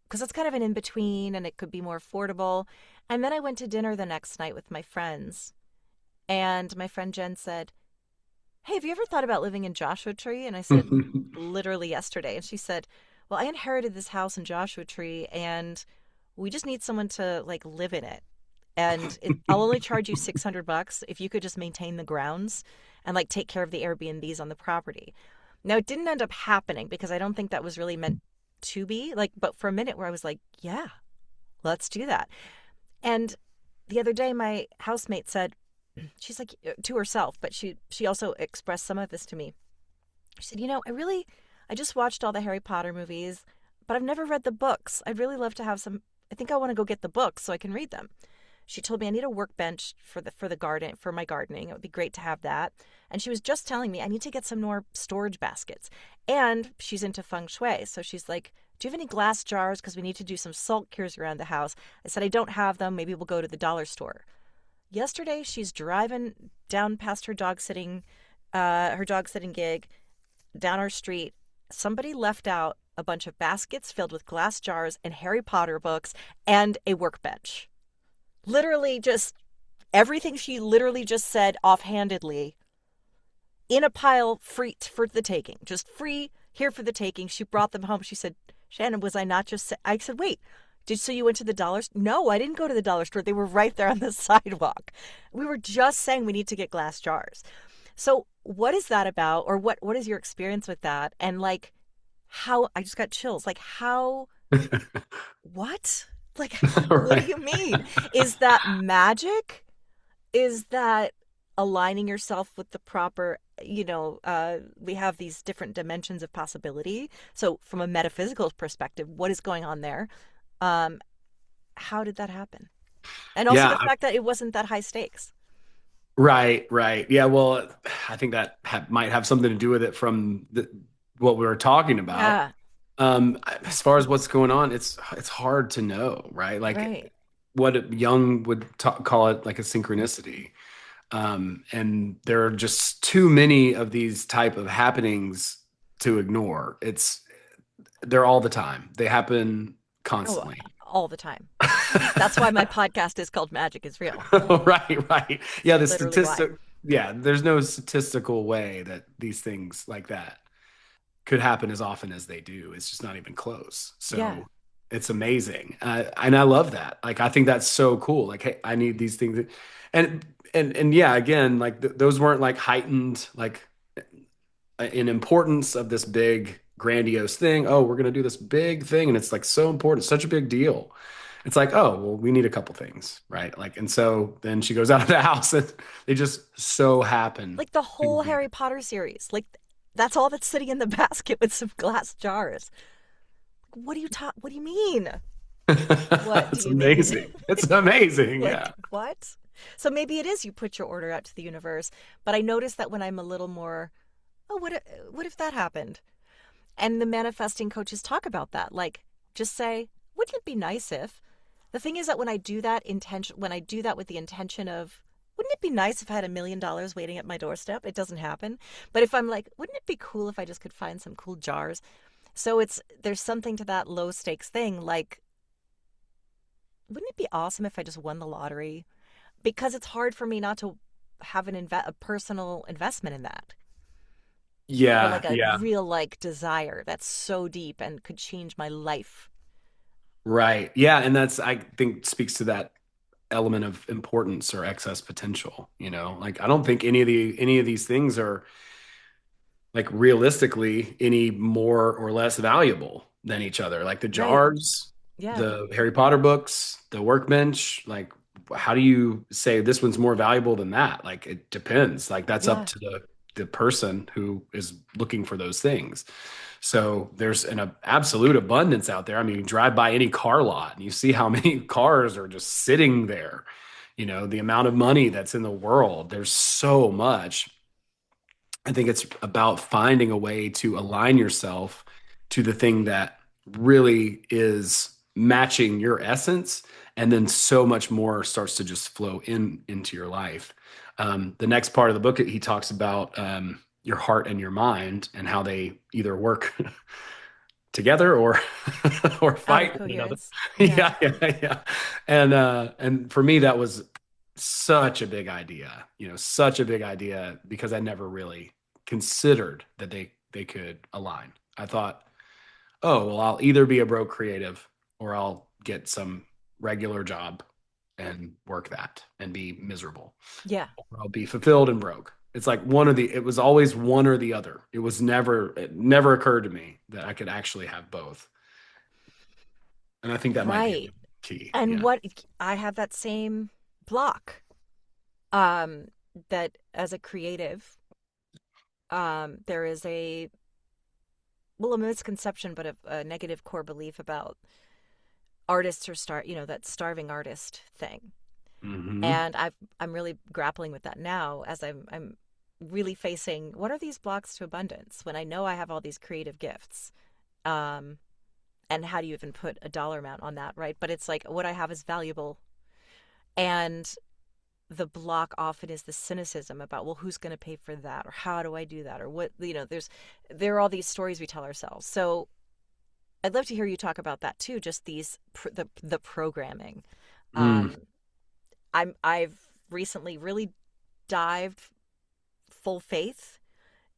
S1: because it's kind of an in between and it could be more affordable. And then I went to dinner the next night with my friends, and my friend Jen said, hey, have you ever thought about living in Joshua Tree? And I said, literally yesterday. And she said, well, I inherited this house in Joshua Tree and we just need someone to like live in it. And I'll only charge you $600 if you could just maintain the grounds and like take care of the Airbnbs on the property. Now, it didn't end up happening because I don't think that was really meant to be like, but for a minute where I was like, yeah, let's do that. And the other day, my housemate said, she's like to herself, but she also expressed some of this to me. She said, I just watched all the Harry Potter movies, but I've never read the books. I'd really love to have some. I think I want to go get the books so I can read them. She told me I need a workbench for the garden, for my gardening. It would be great to have that. And she was just telling me I need to get some more storage baskets. And she's into feng shui. So she's like, do you have any glass jars? Because we need to do some salt cures around the house. I said, I don't have them. Maybe we'll go to the dollar store. Yesterday, she's driving down past her dog sitting gig down our street. Somebody left out a bunch of baskets filled with glass jars and Harry Potter books and a workbench. Literally just everything she literally just said offhandedly in a pile, free for the taking, just free here for the taking. She brought them home. She said, Shannon, was I not just, I said, wait, so you went to the dollar store? No, I didn't go to the dollar store. They were right there on the sidewalk. We were just saying we need to get glass jars. So what is that about? Or what is your experience with that? And like, how, I just got chills. Like how, what? Like, what do
S2: Right.
S1: you mean? Is that magic? Is that aligning yourself with the proper, we have these different dimensions of possibility. So from a metaphysical perspective, what is going on there? Um, how did that happen? And also the
S2: Yeah.
S1: fact that it wasn't that high stakes.
S2: Right. Right. Yeah. Well, I think that might have something to do with it from what we were talking about.
S1: Yeah,
S2: As far as what's going on, it's hard to know, right? Like
S1: right.
S2: what Jung would call it like a synchronicity. And there are just too many of these type of happenings to ignore. They're all the time. They happen
S1: Oh,
S2: constantly.
S1: all the time. That's why my podcast is called Magic is Real.
S2: Right, right.
S1: It's
S2: Yeah, the
S1: literally why.
S2: statistic, yeah, there's no statistical way that these things like that could happen as often as they do. It's just not even close.
S1: Yeah,
S2: So it's amazing. And I love that. Like, I think that's so cool. Like, hey, I need these things. And yeah, again, like those weren't like heightened, like in importance of this big grandiose thing. Oh, we're going to do this big thing. And it's like so important, such a big deal. It's like, oh, well, we need a couple things, right? Like, and so then she goes out of the house and they just so happen
S1: like the
S2: to
S1: whole
S2: be.
S1: Harry Potter series. Like that's all that's sitting in the basket with some glass jars. What do you mean? What do
S2: It's
S1: you mean?
S2: amazing. It's amazing.
S1: Like
S2: Yeah.
S1: what? So maybe it is you put your order out to the universe, but I notice that when I'm a little more, oh, what if that happened? And the manifesting coaches talk about that. Like, just say, wouldn't it be nice if? The thing is that when I do that with the intention of, wouldn't it be nice if I had $1 million waiting at my doorstep? It doesn't happen. But if I'm like, wouldn't it be cool if I just could find some cool jars? So there's something to that low stakes thing. Like, wouldn't it be awesome if I just won the lottery? Because it's hard for me not to have a personal investment in that, or
S2: Yeah.
S1: like a
S2: Yeah.
S1: real like desire that's so deep and could change my life.
S2: Right. Yeah. And that's, I think, speaks to that element of importance or excess potential. Like I don't think any of these things are like realistically any more or less valuable than each other. Like the
S1: Right.
S2: jars,
S1: Yeah.
S2: the Harry Potter books, the workbench, like how do you say this one's more valuable than that? Like it depends. Like that's up
S1: Yeah.
S2: to the person who is looking for those things. So there's an absolute abundance out there. I mean, you drive by any car lot and you see how many cars are just sitting there. The amount of money that's in the world, there's so much. I think it's about finding a way to align yourself to the thing that really is matching your essence, and then so much more starts to just flow into your life. The next part of the book, he talks about your heart and your mind and how they either work together or or
S1: Out of
S2: fight one another.
S1: coherence. Yeah.
S2: Yeah, yeah, yeah. And for me, that was such a big idea, such a big idea because I never really considered that they could align. I thought, oh, well, I'll either be a broke creative or I'll get some regular job and work that and be miserable.
S1: Yeah.
S2: Or I'll be fulfilled and broke. It's like it was always one or the other. It never occurred to me that I could actually have both. And I think that might be
S1: Right.
S2: a key.
S1: And
S2: Yeah.
S1: what I have that same block. Um, that as a creative, there is a misconception, but a negative core belief about artists that starving artist thing.
S2: Hmm.
S1: And I'm really grappling with that now as I'm really facing what are these blocks to abundance when I know I have all these creative gifts. Um, and how do you even put a dollar amount on that, right? But it's like what I have is valuable. And the block often is the cynicism about, well, who's going to pay for that, or how do I do that, or what, there are all these stories we tell ourselves. So I'd love to hear you talk about that too, just the programming.
S2: Mm.
S1: um I've recently really dived full faith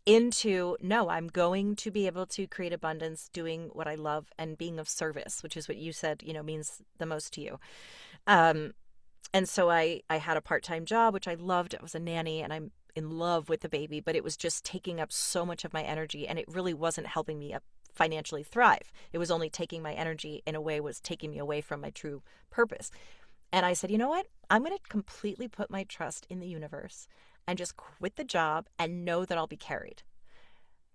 S1: into, no, I'm going to be able to create abundance doing what I love and being of service, which is what you said, means the most to you. um and so I had a part-time job which I loved. I was a nanny and I'm in love with the baby, but it was just taking up so much of my energy and it really wasn't helping me financially thrive. It was only taking my energy in a way, was taking me away from my true purpose. And I said, you know what? I'm going to completely put my trust in the universe and just quit the job and know that I'll be carried.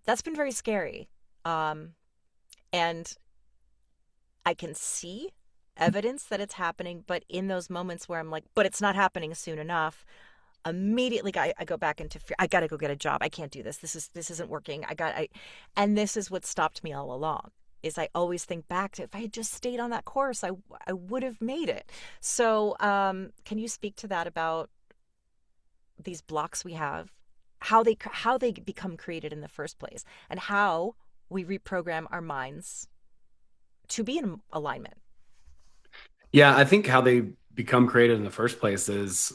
S1: That's been very scary. Um, and I can see evidence that it's happening, but in those moments where I'm like, but it's not happening soon enough, immediately I go back into fear. I got to go get a job. I can't do this. This isn't working. And this is what stopped me all along. Is I always think back to, if I had just stayed on that course, I would have made it. So, can you speak to that about these blocks we have, how they become created in the first place, and how we reprogram our minds to be in alignment?
S2: Yeah, I think how they become created in the first place is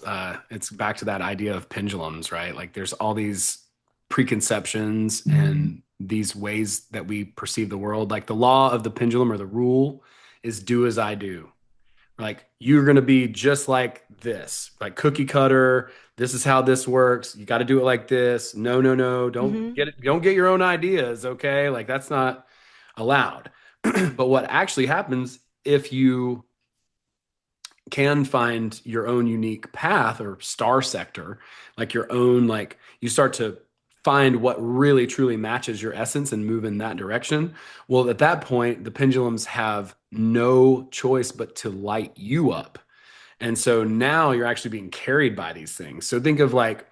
S2: it's back to that idea of pendulums, right? Like there's all these preconceptions and these ways that we perceive the world. Like the law of the pendulum or the rule is do as I do. Like you're going to be just like this, like cookie cutter. This is how this works. You got to do it like this. No, no, no. Don't
S1: Mm-hmm.
S2: get it. Don't get your own ideas. Okay. Like that's not allowed. But what actually happens if you can find your own unique path or star sector, like your own, like you start to find what really truly matches your essence and move in that direction. Well, at that point, the pendulums have no choice but to light you up. And so now you're actually being carried by these things. So think of like,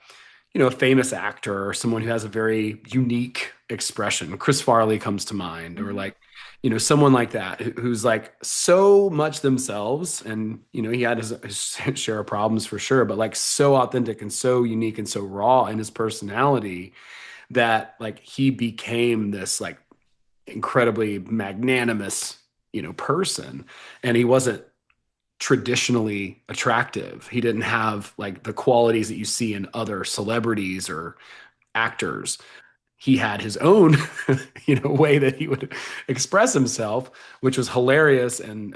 S2: a famous actor or someone who has a very unique expression. Chris Farley comes to mind, or
S1: Mm-hmm.
S2: like, someone like that who's like so much themselves. And, he had his share of problems for sure, but like so authentic and so unique and so raw in his personality that like he became this like incredibly magnanimous, person. And he wasn't traditionally attractive. He didn't have like the qualities that you see in other celebrities or actors. He had his own, way that he would express himself, which was hilarious and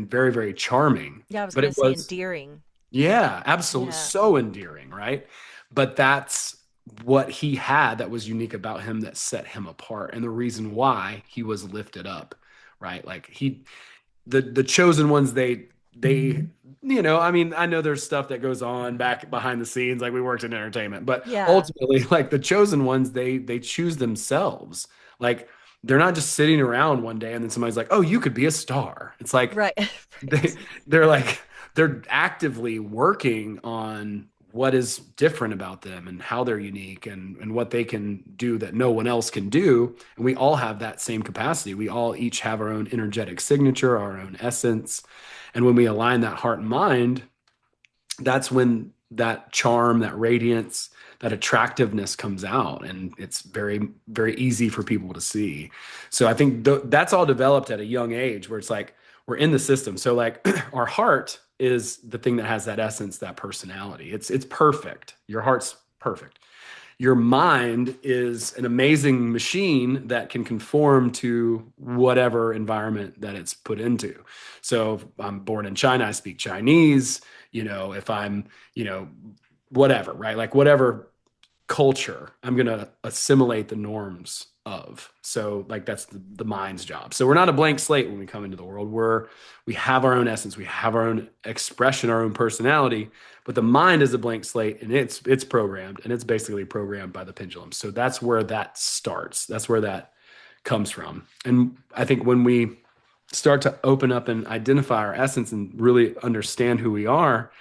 S2: very, very charming.
S1: Yeah, I was
S2: But
S1: going to
S2: it
S1: say
S2: was,
S1: endearing.
S2: yeah, absolutely
S1: Yeah.
S2: so endearing, right? But that's what he had that was unique about him that set him apart, and the reason why he was lifted up, right? Like the chosen ones, they I mean, I know there's stuff that goes on back behind the scenes, like we worked in entertainment, but
S1: Yeah.
S2: ultimately like the chosen ones, they choose themselves. Like they're not just sitting around one day and then somebody's like, oh, you could be a star. It's like
S1: Right.
S2: they
S1: Right.
S2: they're like they're actively working on what is different about them and how they're unique and what they can do that no one else can do. And we all have that same capacity. We all each have our own energetic signature, our own essence. And when we align that heart and mind, that's when that charm, that radiance, that attractiveness comes out, and it's very, very easy for people to see. So I think that's all developed at a young age, where it's like we're in the system. So like our heart is the thing that has that essence, that personality. It's perfect. Your heart's perfect. Your mind is an amazing machine that can conform to whatever environment that it's put into. So if I'm born in China, I speak Chinese. If I'm, you know, whatever, right? Like whatever culture I'm going to assimilate the norms of. So like that's the mind's job. So we're not a blank slate when we come into the world. We have our own essence, we have our own expression, our own personality, but the mind is a blank slate, and it's programmed, and it's basically programmed by the pendulum. So that's where that starts. That's where that comes from. And I think when we start to open up and identify our essence and really understand who we are,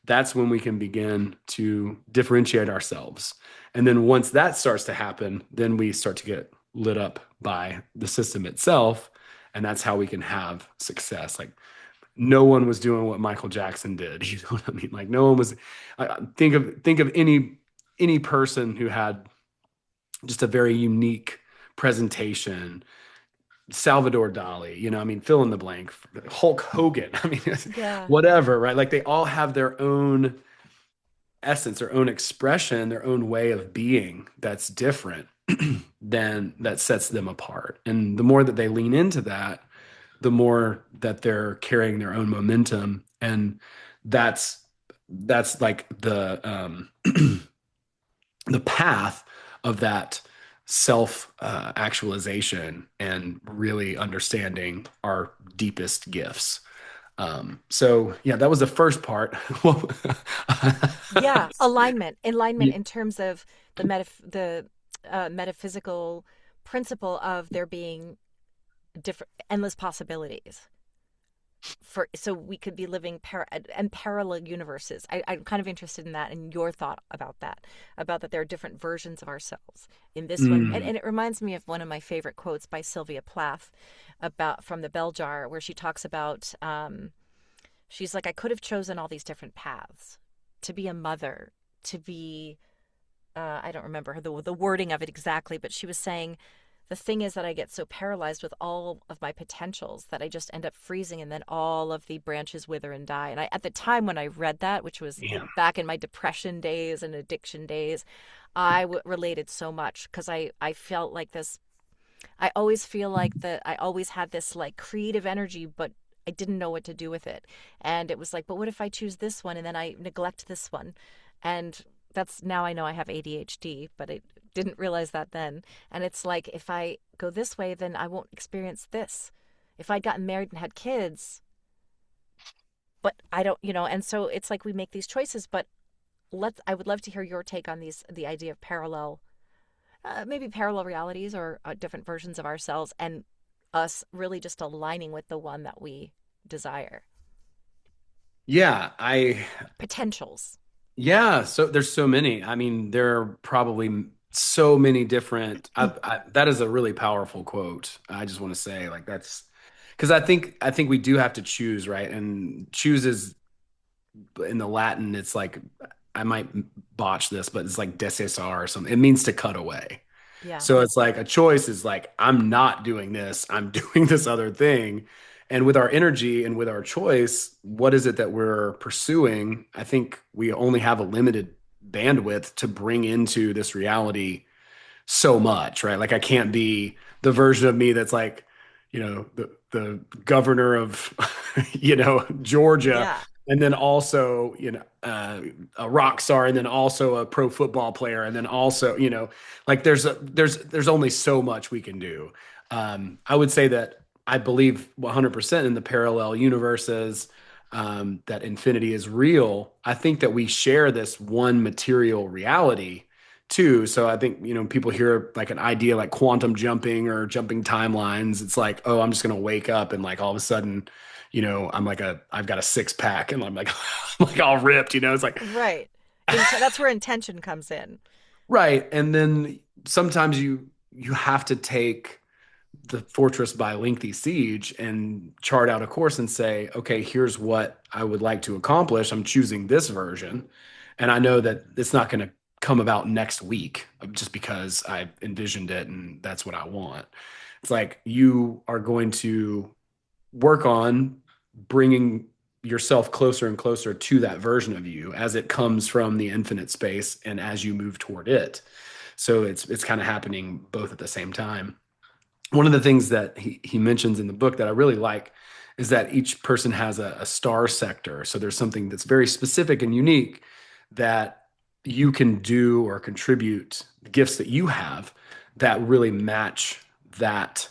S2: that's when we can begin to differentiate ourselves. And then once that starts to happen, then we start to get lit up by the system itself. And that's how we can have success. Like no one was doing what Michael Jackson did. You know what I mean? Like no one was. Think of any person who had just a very unique presentation. Salvador Dali, I mean, fill in the blank. Hulk Hogan, I mean,
S1: Yeah.
S2: whatever, right? Like they all have their own essence, their own expression, their own way of being that's different than that sets them apart. And the more that they lean into that, the more that they're carrying their own momentum. And that's like the path of that self actualization and really understanding our deepest gifts. So yeah, that was the first part. Well,
S1: Yeah, alignment
S2: yeah.
S1: in terms of the metaphysical principle of there being different endless possibilities for so we could be living and parallel universes. I'm kind of interested in that and your thought about that there are different versions of ourselves in this one. And,
S2: Mm,
S1: and it reminds me of one of my favorite quotes by Sylvia Plath about from the Bell Jar, where she talks about she's like, I could have chosen all these different paths to be a mother, to be I don't remember the wording of it exactly, but she was saying the thing is that I get so paralyzed with all of my potentials that I just end up freezing and then all of the branches wither and die. And at the time when I read that, which was
S2: yeah.
S1: back in my depression days and addiction days, I related so much because I felt like this. I always feel like that I always had this like creative energy, but I didn't know what to do with it. And it was like, but what if I choose this one and then I neglect this one? And that's now I know I have ADHD, but I didn't realize that then. And it's like, if I go this way, then I won't experience this. If I'd gotten married and had kids, but I don't, and so it's like we make these choices, but I would love to hear your take on the idea of maybe parallel realities or different versions of ourselves and us really just aligning with the one that we desire.
S2: Yeah, I
S1: Potentials.
S2: yeah, so there's so many. I mean, there are probably so many different that is a really powerful quote. I just want to say like that's because I think we do have to choose, right? And choose is in the Latin, it's like I might botch this, but it's like desesar or something. It means to cut away.
S1: Yeah.
S2: So it's like a choice is like, I'm not doing this, I'm doing this other thing. And with our energy and with our choice, what is it that we're pursuing? I think we only have a limited bandwidth to bring into this reality so much, right? Like I can't be the version of me that's like, the governor of, Georgia,
S1: Yeah.
S2: and then also, a rock star, and then also a pro football player, and then also, like there's only so much we can do. I would say that I believe 100% in the parallel universes, that infinity is real. I think that we share this one material reality too. So I think, people hear like an idea like quantum jumping or jumping timelines. It's like, oh, I'm just going to wake up and like all of a sudden, I've got a six pack and I'm like, I'm like all ripped, it's like,
S1: Right. That's where intention comes in.
S2: right. And then sometimes you have to take the fortress by lengthy siege and chart out a course and say, okay, here's what I would like to accomplish. I'm choosing this version. And I know that it's not going to come about next week just because I envisioned it and that's what I want. It's like you are going to work on bringing yourself closer and closer to that version of you as it comes from the infinite space and as you move toward it. So it's kind of happening both at the same time. One of the things that he mentions in the book that I really like is that each person has a star sector. So there's something that's very specific and unique that you can do or contribute the gifts that you have that really match that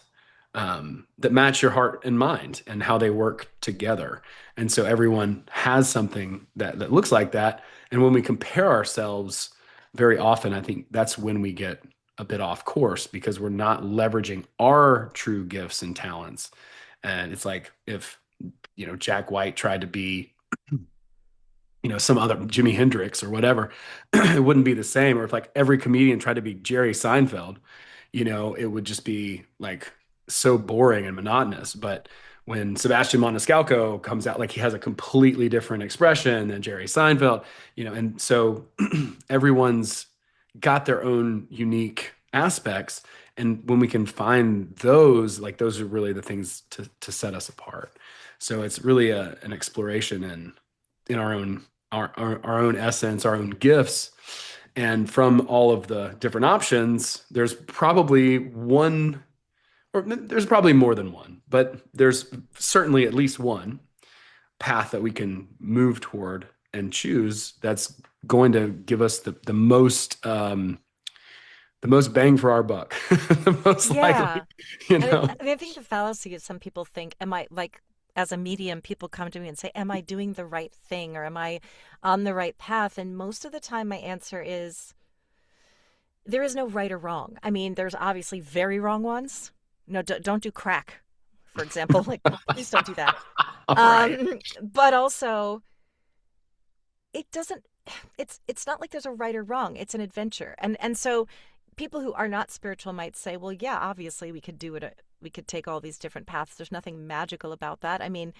S2: match your heart and mind and how they work together. And so everyone has something that looks like that. And when we compare ourselves very often, I think that's when we get a bit off course because we're not leveraging our true gifts and talents. And it's like if, Jack White tried to be some other Jimi Hendrix or whatever, it wouldn't be the same. Or if like every comedian tried to be Jerry Seinfeld, it would just be like so boring and monotonous. But when Sebastian Maniscalco comes out, like he has a completely different expression than Jerry Seinfeld, and so everyone's got their own unique aspects. And when we can find those, like those are really the things to set us apart. So it's really an exploration in our own essence, our own gifts. And from all of the different options, there's probably one, or there's probably more than one, but there's certainly at least one path that we can move toward and choose that's going to give us the most bang for our buck, the most likely,
S1: Yeah.
S2: you
S1: And
S2: know.
S1: I think the fallacy is some people think, am I like, as a medium, people come to me and say, am I doing the right thing or am I on the right path? And most of the time, my answer is there is no right or wrong. I mean, there's obviously very wrong ones. No, don't do crack, for example. Like, please don't do that.
S2: All right.
S1: But also, it doesn't. It's not like there's a right or wrong. It's an adventure, and so people who are not spiritual might say, well, yeah, obviously we could do it. We could take all these different paths. There's nothing magical about that. I mean,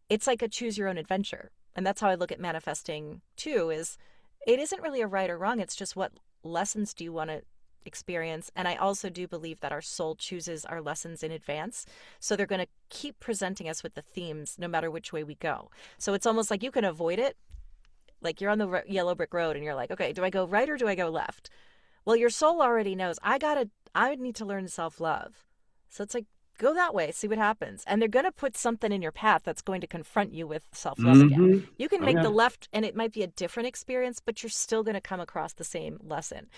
S1: it's like a choose your own adventure, and that's how I look at manifesting too. Is it isn't really a right or wrong. It's just what lessons do you want to experience. And I also do believe that our soul chooses our lessons in advance, so they're going to keep presenting us with the themes no matter which way we go. So it's almost like you can avoid it, like you're on the yellow brick road and you're like, okay, do I go right or do I go left? Well, your soul already knows I need to learn self-love. So it's like, go that way, see what happens. And they're going to put something in your path that's going to confront you with self-love again.
S2: Hmm.
S1: You can
S2: Oh
S1: make
S2: yeah.
S1: the left and it might be a different experience, but you're still going to come across the same lesson,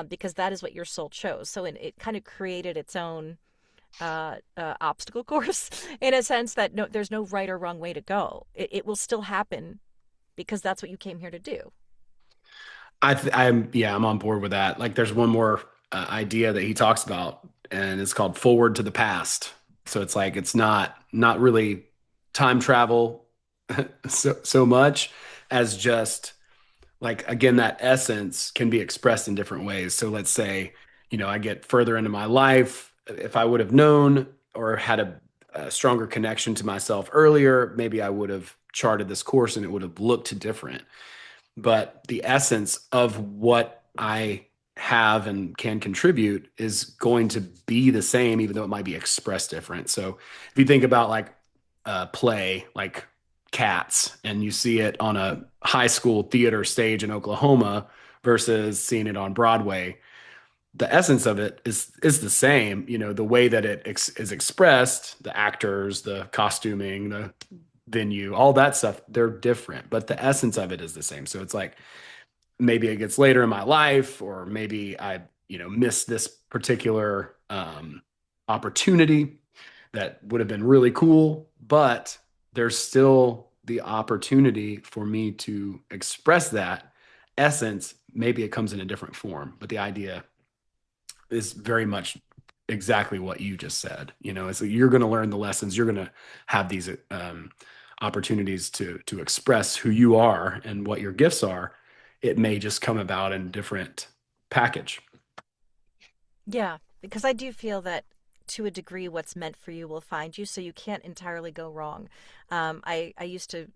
S1: because that is what your soul chose. So it kind of created its own obstacle course in a sense that no, there's no right or wrong way to go. It will still happen because that's what you came here to do.
S2: I'm on board with that. Like, there's one more idea that he talks about, and it's called forward to the past. So it's like it's not really time travel so much as just like again that essence can be expressed in different ways. So let's say I get further into my life. If I would have known or had a stronger connection to myself earlier, maybe I would have charted this course and it would have looked different, but the essence of what I have and can contribute is going to be the same, even though it might be expressed different. So if you think about like a play like Cats and you see it on a high school theater stage in Oklahoma versus seeing it on Broadway, the essence of it is the same. The way that is expressed, the actors, the costuming, the venue, all that stuff, they're different, but the essence of it is the same. So it's like maybe it gets later in my life, or maybe I, miss this particular opportunity that would have been really cool, but there's still the opportunity for me to express that essence. Maybe it comes in a different form, but the idea is very much exactly what you just said. It's like you're going to learn the lessons. You're going to have these opportunities to express who you are and what your gifts are. It may just come about in a different package.
S1: Yeah, because I do feel that to a degree, what's meant for you will find you, so you can't entirely go wrong. I used to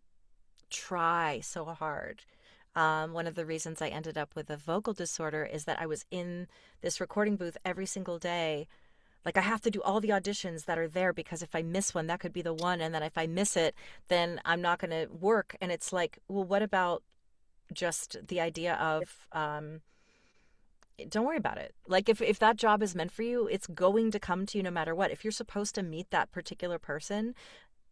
S1: try so hard. One of the reasons I ended up with a vocal disorder is that I was in this recording booth every single day. Like I have to do all the auditions that are there because if I miss one, that could be the one. And then if I miss it, then I'm not going to work. And it's like, well, what about just the idea of don't worry about it. Like if that job is meant for you, it's going to come to you no matter what. If you're supposed to meet that particular person,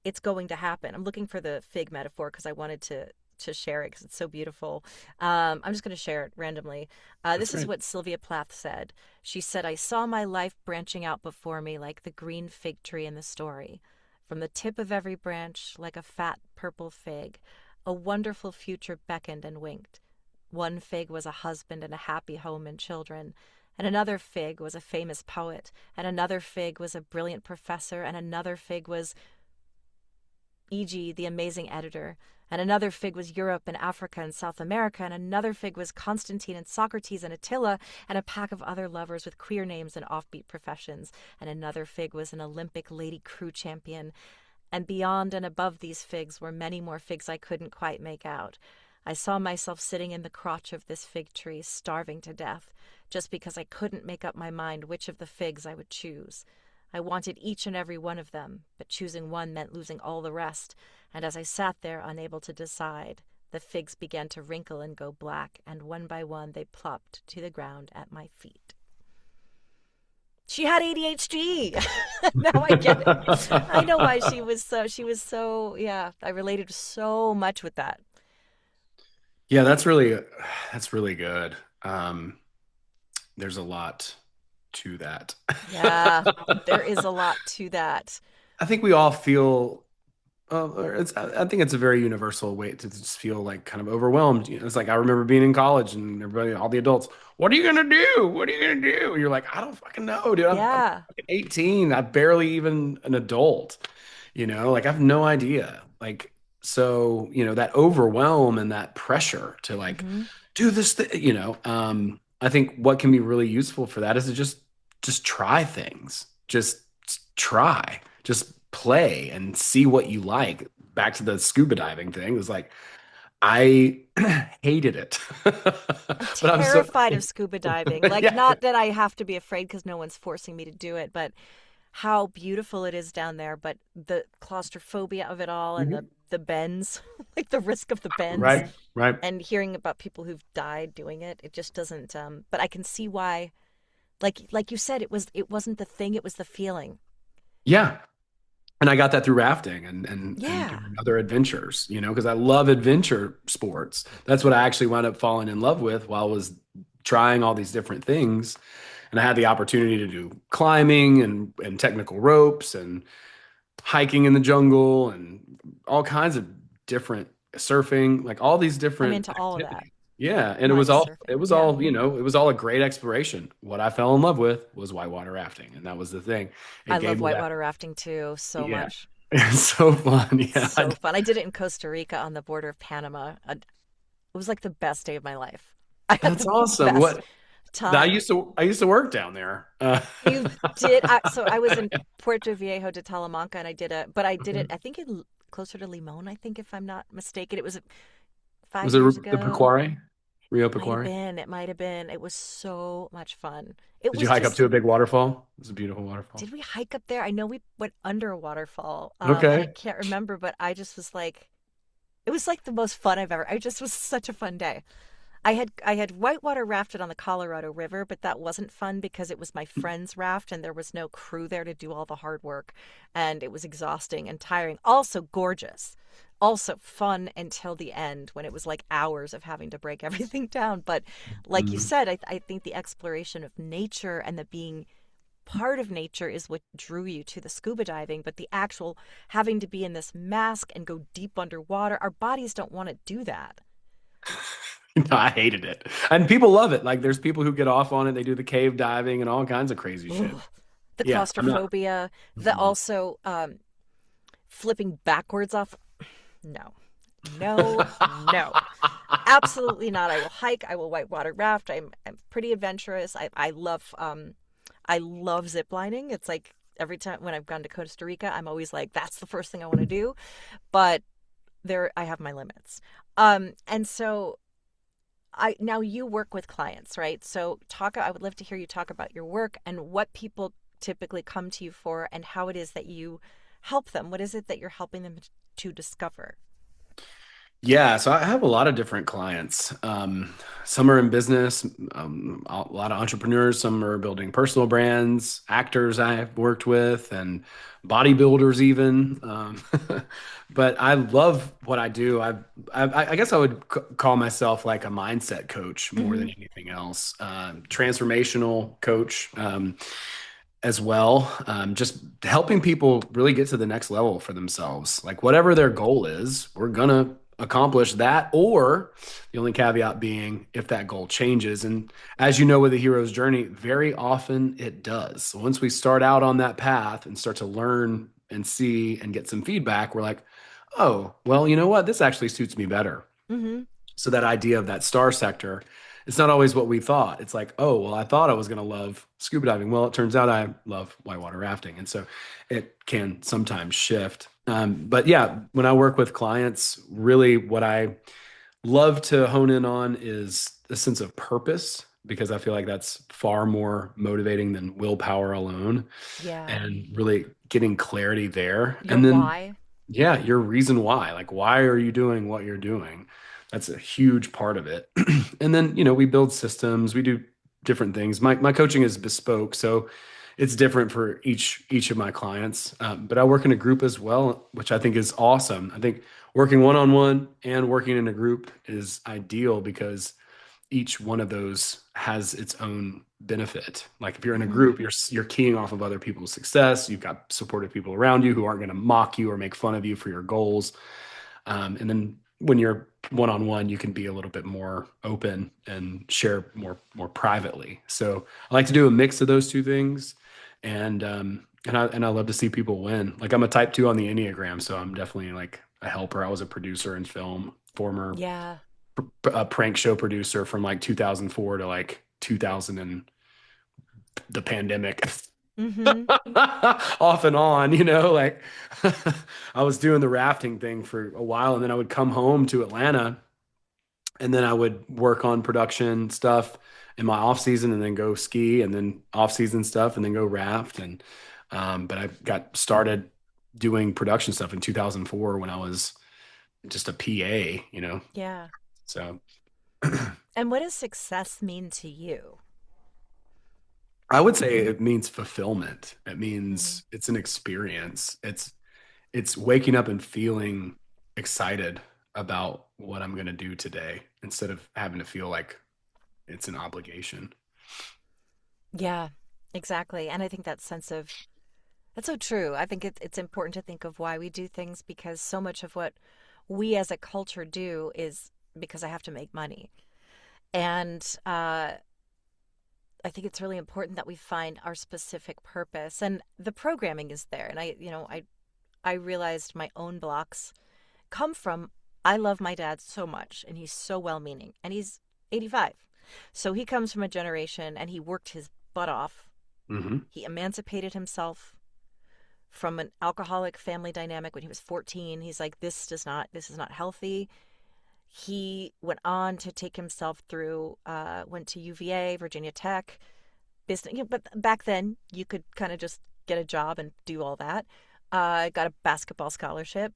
S1: it's going to happen. I'm looking for the fig metaphor because I wanted to share it because it's so beautiful. I'm just going to share it randomly.
S2: That's
S1: This is
S2: great.
S1: what Sylvia Plath said. She said, I saw my life branching out before me like the green fig tree in the story. From the tip of every branch, like a fat purple fig, a wonderful future beckoned and winked. One fig was a husband and a happy home and children, and another fig was a famous poet, and another fig was a brilliant professor, and another fig was e.g., the amazing editor, And another fig was Europe and Africa and South America. And another fig was Constantine and Socrates and Attila and a pack of other lovers with queer names and offbeat professions. And another fig was an Olympic lady crew champion. And beyond and above these figs were many more figs I couldn't quite make out. I saw myself sitting in the crotch of this fig tree, starving to death, just because I couldn't make up my mind which of the figs I would choose. I wanted each and every one of them, but choosing one meant losing all the rest, and as I sat there unable to decide, the figs began to wrinkle and go black, and one by one they plopped to the ground at my feet. She had ADHD. Now I get it. I know why she was so, yeah, I related so much with that.
S2: Yeah, that's really good. Um, there's a lot to that.
S1: Yeah, there is a lot to that.
S2: I think we all feel, I think it's a very universal way to just feel like kind of overwhelmed. You know, it's like I remember being in college and everybody, all the adults, what are you gonna do? What are you gonna do? You're like, I don't fucking know, dude. I'm
S1: Yeah.
S2: fucking 18. I'm barely even an adult. You know, like I have no idea. Like, so, you know, that overwhelm and that pressure to like
S1: Hmm.
S2: do this thing, you know, I think what can be really useful for that is to just try things. Just try. Just play and see what you like. Back to the scuba diving thing. It was like I hated it.
S1: I'm
S2: But I'm so
S1: terrified of scuba diving. Like,
S2: yeah.
S1: not that I have to be afraid because no one's forcing me to do it, but how beautiful it is down there. But the claustrophobia of it all and the,
S2: Mhm.
S1: the bends, like the risk of the bends
S2: Right, right.
S1: and hearing about people who've died doing it, it just doesn't, but I can see why, like you said, it wasn't the thing, it was the feeling.
S2: Yeah. And I got that through rafting and
S1: Yeah.
S2: doing other adventures, you know, because I love adventure sports. That's what I actually wound up falling in love with while I was trying all these different things. And I had the opportunity to do climbing and technical ropes and hiking in the jungle and all kinds of different surfing, like all these
S1: I'm
S2: different
S1: into all of that.
S2: activities. Yeah, and
S1: Mine's
S2: it
S1: surfing.
S2: was
S1: Yeah.
S2: all, you know, it was all a great exploration. What I fell in love with was whitewater rafting, and that was the thing.
S1: I
S2: It gave
S1: love
S2: me that,
S1: whitewater rafting too, so
S2: yeah.
S1: much.
S2: It's so fun. Yeah,
S1: So fun. I did it in Costa Rica on the border of Panama. It was like the best day of my life. I had
S2: that's
S1: the
S2: awesome.
S1: best
S2: What
S1: time.
S2: I used to work down there.
S1: You did. So I was in Puerto Viejo de Talamanca, and I did it. I think in closer to Limon. I think if I'm not mistaken, it was
S2: Was
S1: 5 years
S2: it the
S1: ago.
S2: Pequare? Rio
S1: Might have
S2: Pequare?
S1: been. It might have been. It was so much fun. It
S2: Did you
S1: was
S2: hike up
S1: just.
S2: to a big waterfall? It was a beautiful waterfall.
S1: Did we hike up there? I know we went under a waterfall, and I
S2: Okay.
S1: can't remember, but I just was like, it was like the most fun I've ever. I just was such a fun day. I had whitewater rafted on the Colorado River, but that wasn't fun because it was my friend's raft and there was no crew there to do all the hard work, and it was exhausting and tiring. Also gorgeous. Also fun until the end when it was like hours of having to break everything down. But like you
S2: Mm.
S1: said, I think the exploration of nature and the being part of nature is what drew you to the scuba diving, but the actual having to be in this mask and go deep underwater, our bodies don't want to do that.
S2: No, I hated it. And people love it. Like there's people who get off on it. They do the cave diving and all kinds of crazy shit.
S1: Ugh. The
S2: Yeah, I'm not.
S1: claustrophobia, the
S2: Mhm.
S1: also flipping backwards off. No, no, no, absolutely not. I will hike. I will whitewater raft. I'm pretty adventurous. I love zip lining. It's like every time when I've gone to Costa Rica, I'm always like, that's the first thing I want to do. But there, I have my limits. And so I now you work with clients, right? So talk. I would love to hear you talk about your work and what people typically come to you for, and how it is that you help them. What is it that you're helping them to discover?
S2: Yeah, so I have a lot of different clients. Some are in business, a lot of entrepreneurs. Some are building personal brands, actors I've worked with, and bodybuilders even. But I love what I do. I guess I would call myself like a mindset coach more
S1: Hmm.
S2: than anything else. Transformational coach. As well. Just helping people really get to the next level for themselves. Like whatever their goal is, we're gonna accomplish that. Or the only caveat being if that goal changes. And as you know, with the hero's journey, very often it does. So once we start out on that path and start to learn and see and get some feedback, we're like, oh, well, you know what? This actually suits me better.
S1: Mm-hmm.
S2: So that idea of that star sector, it's not always what we thought. It's like, oh, well, I thought I was going to love scuba diving. Well, it turns out I love whitewater rafting. And so it can sometimes shift. But yeah, when I work with clients, really what I love to hone in on is a sense of purpose because I feel like that's far more motivating than willpower alone
S1: Yeah.
S2: and really getting clarity there.
S1: Your
S2: And then,
S1: why.
S2: yeah, your reason why. Like, why are you doing what you're doing? That's a huge part of it. And then, we build systems, we do different things. My coaching is bespoke, so it's different for each of my clients. But I work in a group as well, which I think is awesome. I think working one-on-one and working in a group is ideal because each one of those has its own benefit. Like if you're in a
S1: Mm-hmm.
S2: group, you're keying off of other people's success. You've got supportive people around you who aren't going to mock you or make fun of you for your goals. And then when you're one on one, you can be a little bit more open and share more privately. So I like to do a mix of those two things, and I love to see people win. Like I'm a type 2 on the Enneagram, so I'm definitely like a helper. I was a producer in film, former
S1: Yeah.
S2: prank show producer from like 2004 to like 2000 and the pandemic.
S1: Mm-hmm.
S2: Off and on, like I was doing the rafting thing for a while and then I would come home to Atlanta and then I would work on production stuff in my off season and then go ski and then off season stuff and then go raft but I got started doing production stuff in 2004 when I was just a PA.
S1: Yeah.
S2: So
S1: And what does success mean to you?
S2: I would say it means fulfillment. It
S1: Mm-hmm.
S2: means it's an experience. It's waking up and feeling excited about what I'm going to do today instead of having to feel like it's an obligation.
S1: Yeah, exactly. And I think that sense of that's so true. I think it's important to think of why we do things because so much of what we as a culture do is because I have to make money. And I think it's really important that we find our specific purpose. And the programming is there. And I realized my own blocks come from I love my dad so much and he's so well meaning and he's 85. So he comes from a generation and he worked his butt off.
S2: Hmm.
S1: He emancipated himself from an alcoholic family dynamic when he was 14. He's like, this is not healthy. He went on to take himself through, went to UVA, Virginia Tech, business. But back then, you could kind of just get a job and do all that. Got a basketball scholarship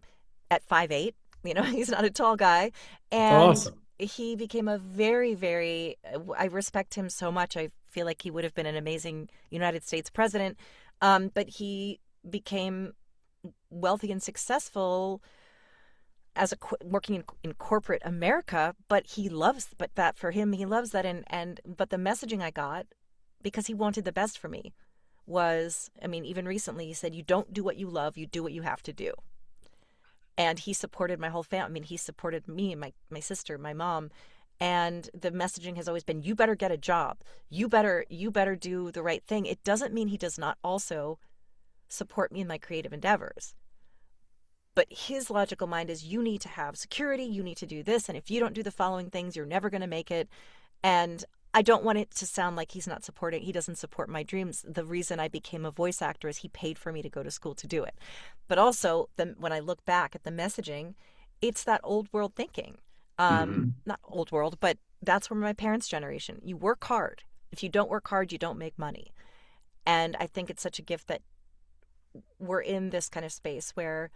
S1: at 5'8". He's not a tall guy.
S2: That's
S1: And
S2: awesome.
S1: he became a very, very, I respect him so much. I feel like he would have been an amazing United States president. But he became wealthy and successful as working in corporate America, but that for him, he loves that. But the messaging I got, because he wanted the best for me, was, I mean, even recently he said, you don't do what you love, you do what you have to do. And he supported my whole family. I mean, he supported me and my sister, my mom. And the messaging has always been, you better get a job. You better do the right thing. It doesn't mean he does not also support me in my creative endeavors. But his logical mind is you need to have security, you need to do this, and if you don't do the following things, you're never going to make it. And I don't want it to sound like he doesn't support my dreams. The reason I became a voice actor is he paid for me to go to school to do it. But also, when I look back at the messaging, it's that old world thinking.
S2: Hmm.
S1: Not old world, but that's from my parents' generation. You work hard. If you don't work hard, you don't make money. And I think it's such a gift that we're in this kind of space where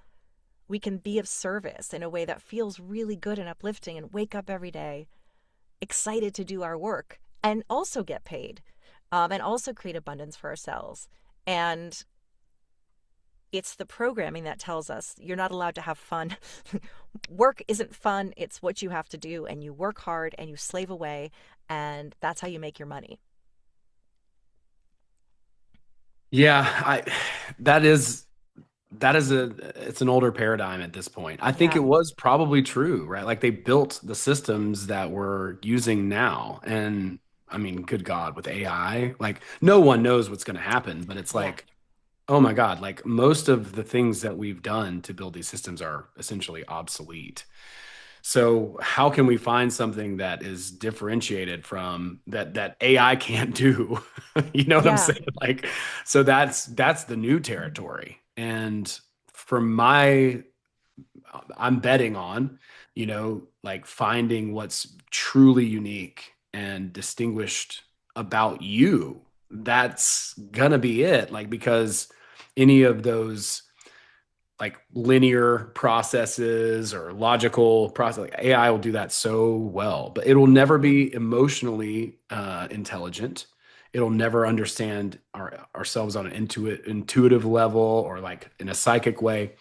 S1: we can be of service in a way that feels really good and uplifting and wake up every day excited to do our work and also get paid, and also create abundance for ourselves. And it's the programming that tells us you're not allowed to have fun. Work isn't fun. It's what you have to do. And you work hard and you slave away. And that's how you make your money.
S2: Yeah, that is it's an older paradigm at this point. I think it
S1: Yeah.
S2: was probably true, right? Like they built the systems that we're using now. And I mean, good God, with AI, like no one knows what's going to happen, but it's
S1: Yeah.
S2: like, oh my God, like most of the things that we've done to build these systems are essentially obsolete. So how can we find something that is differentiated from that AI can't do? You know what I'm
S1: Yeah.
S2: saying? Like, so that's the new territory. And for my I'm betting on, like finding what's truly unique and distinguished about you. That's gonna be it. Like, because any of those like linear processes or logical process, like AI will do that so well, but it'll never
S1: Mhm.
S2: be emotionally intelligent. It'll never understand ourselves on an intuitive level or like in a psychic way.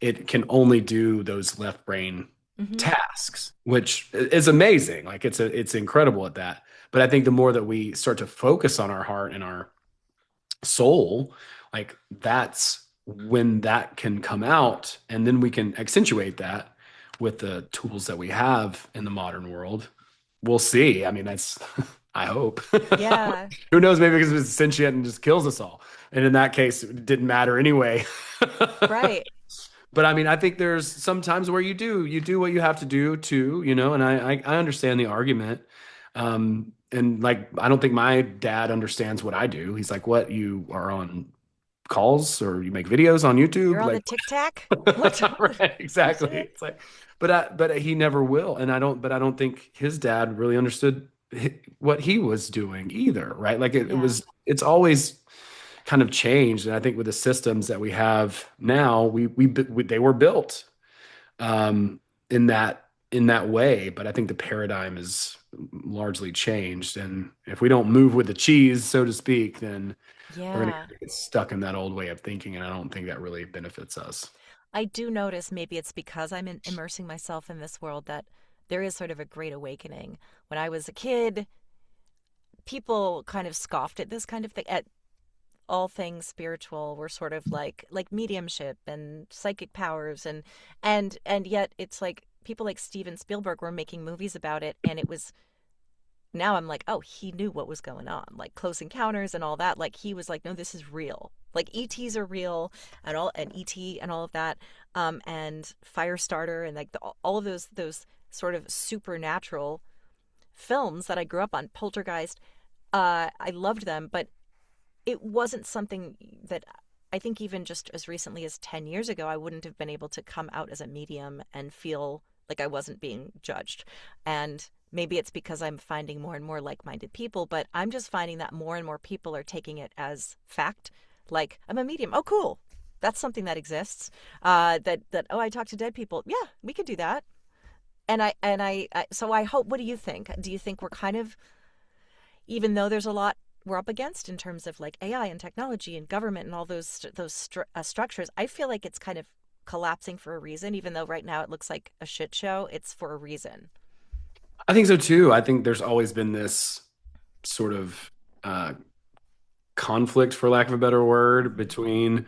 S2: It can only do those left brain
S1: Mhm.
S2: tasks, which is amazing. Like it's incredible at that. But I think the more that we start to focus on our heart and our soul, like that's when that can come out, and then we can accentuate that with the tools that we have in the modern world. We'll see. I mean, that's I hope.
S1: Yeah.
S2: Who knows? Maybe because it's sentient and just kills us all. And in that case, it didn't matter anyway.
S1: Right.
S2: But I mean, I think there's some times where you do what you have to do too, and I understand the argument. And like I don't think my dad understands what I do. He's like, "What, you are on calls or you make videos on
S1: You're
S2: YouTube?"
S1: on the
S2: Like,
S1: Tic Tac? What?
S2: right, exactly. It's like, but he never will, and I don't think his dad really understood what he was doing either, right? Like
S1: Yeah.
S2: it's always kind of changed. And I think with the systems that we have now, they were built um, in that way. But I think the paradigm is largely changed. And if we don't move with the cheese, so to speak, then we're going
S1: Yeah.
S2: to get stuck in that old way of thinking. And I don't think that really benefits us.
S1: I do notice maybe it's because immersing myself in this world that there is sort of a great awakening. When I was a kid, people kind of scoffed at this kind of thing, at all things spiritual were sort of like mediumship and psychic powers, and yet it's like people like Steven Spielberg were making movies about it, and it was, now I'm like, oh, he knew what was going on, like Close Encounters and all that. Like he was like, no, this is real. Like ETs are real, and ET and all of that, and Firestarter and like all of those sort of supernatural films that I grew up on, Poltergeist. I loved them, but it wasn't something that I think even just as recently as 10 years ago, I wouldn't have been able to come out as a medium and feel like I wasn't being judged. And maybe it's because I'm finding more and more like minded people, but I'm just finding that more and more people are taking it as fact. Like, I'm a medium. Oh, cool. That's something that exists. Oh, I talk to dead people. Yeah, we could do that. So I hope, what do you think? Do you think we're kind of, even though there's a lot we're up against in terms of like AI and technology and government and all those structures, I feel like it's kind of collapsing for a reason. Even though right now it looks like a shit show, it's for a reason.
S2: I think so too. I think there's always been this sort of uh, conflict, for lack of a better word,
S1: Mm-hmm.
S2: between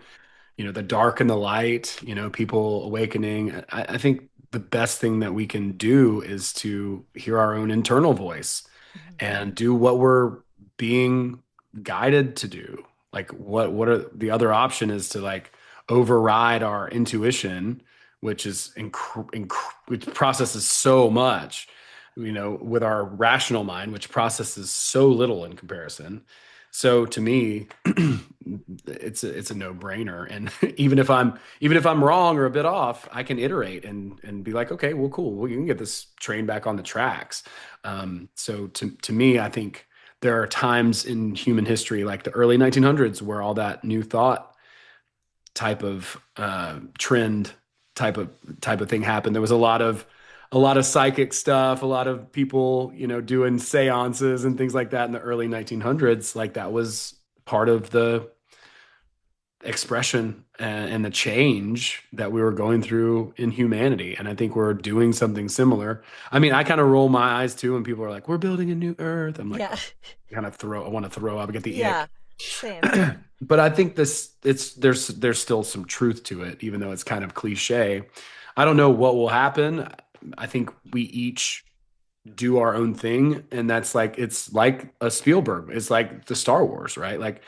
S2: the dark and the light, people awakening. I think the best thing that we can do is to hear our own internal voice
S1: Mm-hmm.
S2: and do what we're being guided to do. Like what are the other option is to like override our intuition, which is which processes so much, with our rational mind, which processes so little in comparison. So to me, it's a no-brainer. And even if I'm wrong or a bit off, I can iterate and be like, okay, well, cool. Well, you can get this train back on the tracks. So to me, I think there are times in human history, like the early 1900s, where all that new thought type of trend type of thing happened. There was a lot of psychic stuff, a lot of people, doing seances and things like that in the early 1900s. Like that was part of the expression and the change that we were going through in humanity. And I think we're doing something similar. I mean, I kind of roll my eyes too when people are like, "We're building a new Earth." I'm like,
S1: Yeah.
S2: oh, I want to throw up, I get the
S1: Yeah.
S2: ick.
S1: Same.
S2: But I think there's still some truth to it, even though it's kind of cliche. I don't know what will happen. I think we each do our own thing, and it's like a Spielberg. It's like the Star Wars, right? Like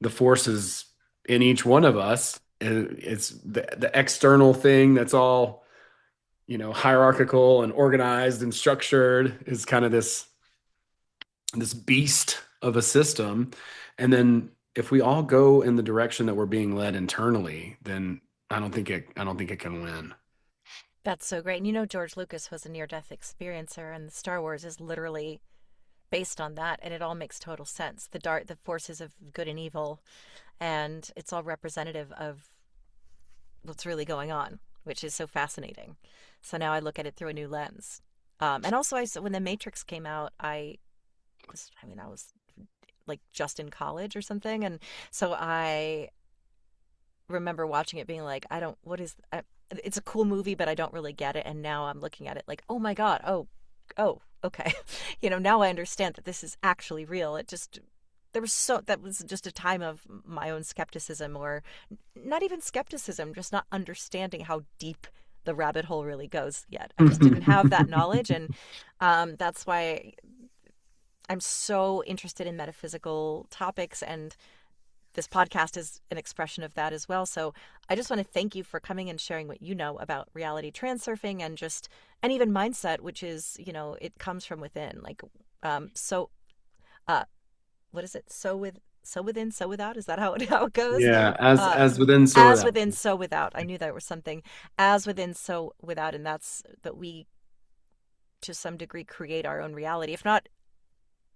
S2: the Force is in each one of us. It's the external thing that's all, hierarchical and organized and structured is kind of this beast of a system. And then if we all go in the direction that we're being led internally, then I don't think it can win.
S1: That's so great. And George Lucas was a near death experiencer, and Star Wars is literally based on that, and it all makes total sense. The forces of good and evil, and it's all representative of what's really going on, which is so fascinating. So now I look at it through a new lens. And also, when The Matrix came out, I was like just in college or something, and so I remember watching it being like, I don't, what is, it's a cool movie, but I don't really get it. And now I'm looking at it like, oh my God, oh, okay. Now I understand that this is actually real. That was just a time of my own skepticism, or not even skepticism, just not understanding how deep the rabbit hole really goes yet. I just didn't have that knowledge. And that's why I'm so interested in metaphysical topics, and this podcast is an expression of that as well. So I just want to thank you for coming and sharing what you know about reality transurfing, and even mindset, which is, it comes from within. Like, so, uh, what is it? So within, so without. Is that how it goes?
S2: Yeah, as within, so
S1: As
S2: without.
S1: within, so without. I knew there was something as within, so without, and that's that we, to some degree, create our own reality. If not,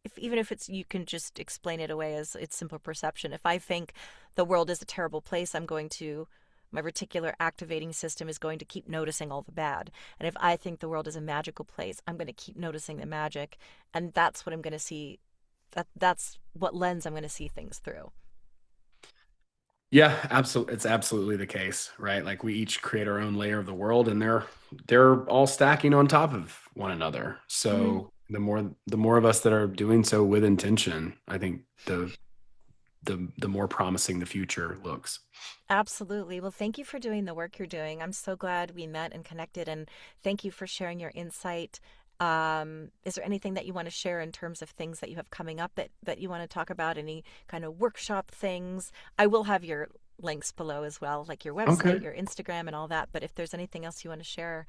S1: if even if it's, you can just explain it away as it's simple perception. If I think the world is a terrible place, my reticular activating system is going to keep noticing all the bad. And if I think the world is a magical place, I'm going to keep noticing the magic, and that's what I'm going to see. That's what lens I'm going to see things through.
S2: Yeah, absolutely. It's absolutely the case, right? Like we each create our own layer of the world, and they're all stacking on top of one another.
S1: Mm-hmm.
S2: So the more of us that are doing so with intention, I think the more promising the future looks.
S1: Absolutely. Well, thank you for doing the work you're doing. I'm so glad we met and connected, and thank you for sharing your insight. Is there anything that you want to share in terms of things that you have coming up that you want to talk about? Any kind of workshop things? I will have your links below as well, like your website,
S2: Okay.
S1: your Instagram, and all that. But if there's anything else you want to share,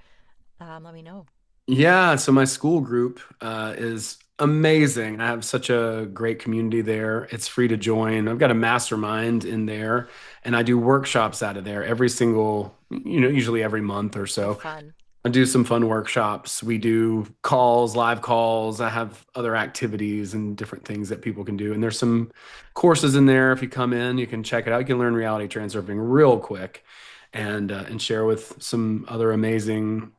S1: let me know.
S2: Yeah, so my school group is amazing. I have such a great community there. It's free to join. I've got a mastermind in there, and I do workshops out of there every single, usually every month or
S1: Oh,
S2: so.
S1: fun.
S2: I do some fun workshops. We do calls, live calls. I have other activities and different things that people can do. And there's some courses in there. If you come in, you can check it out. You can learn reality transurfing real quick and share with some other amazing,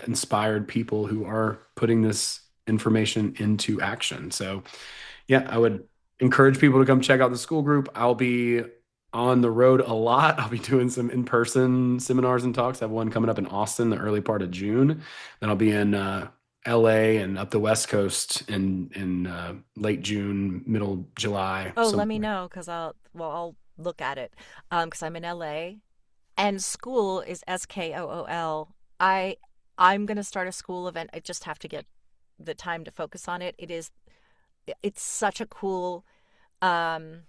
S2: inspired people who are putting this information into action. So, yeah, I would encourage people to come check out the school group. I'll be on the road a lot. I'll be doing some in-person seminars and talks. I have one coming up in Austin the early part of June. Then I'll be in LA and up the West Coast in late June, middle July,
S1: Oh, let me
S2: somewhere.
S1: know, because I'll look at it. Because I'm in LA, and school is SKOOL. I'm gonna start a school event. I just have to get the time to focus on it. It's such a cool um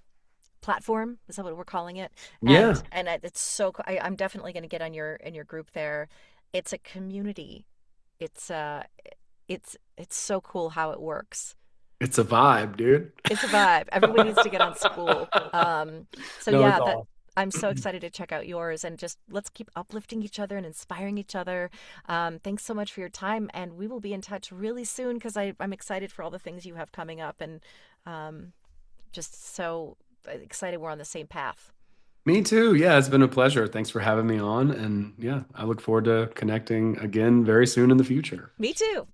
S1: platform. Is that what we're calling it?
S2: Yeah,
S1: It's so I'm definitely going to get on your in your group there. It's a community. It's it's so cool how it works.
S2: it's a vibe, dude.
S1: It's a vibe. Everyone needs to get on school. So
S2: No, it's
S1: yeah, that
S2: all.
S1: I'm so excited to check out yours, and just let's keep uplifting each other and inspiring each other. Thanks so much for your time, and we will be in touch really soon, because I'm excited for all the things you have coming up, and um, just so excited we're on the same path.
S2: Me too. Yeah, it's been a pleasure. Thanks for having me on. And yeah, I look forward to connecting again very soon in the future.
S1: Me too.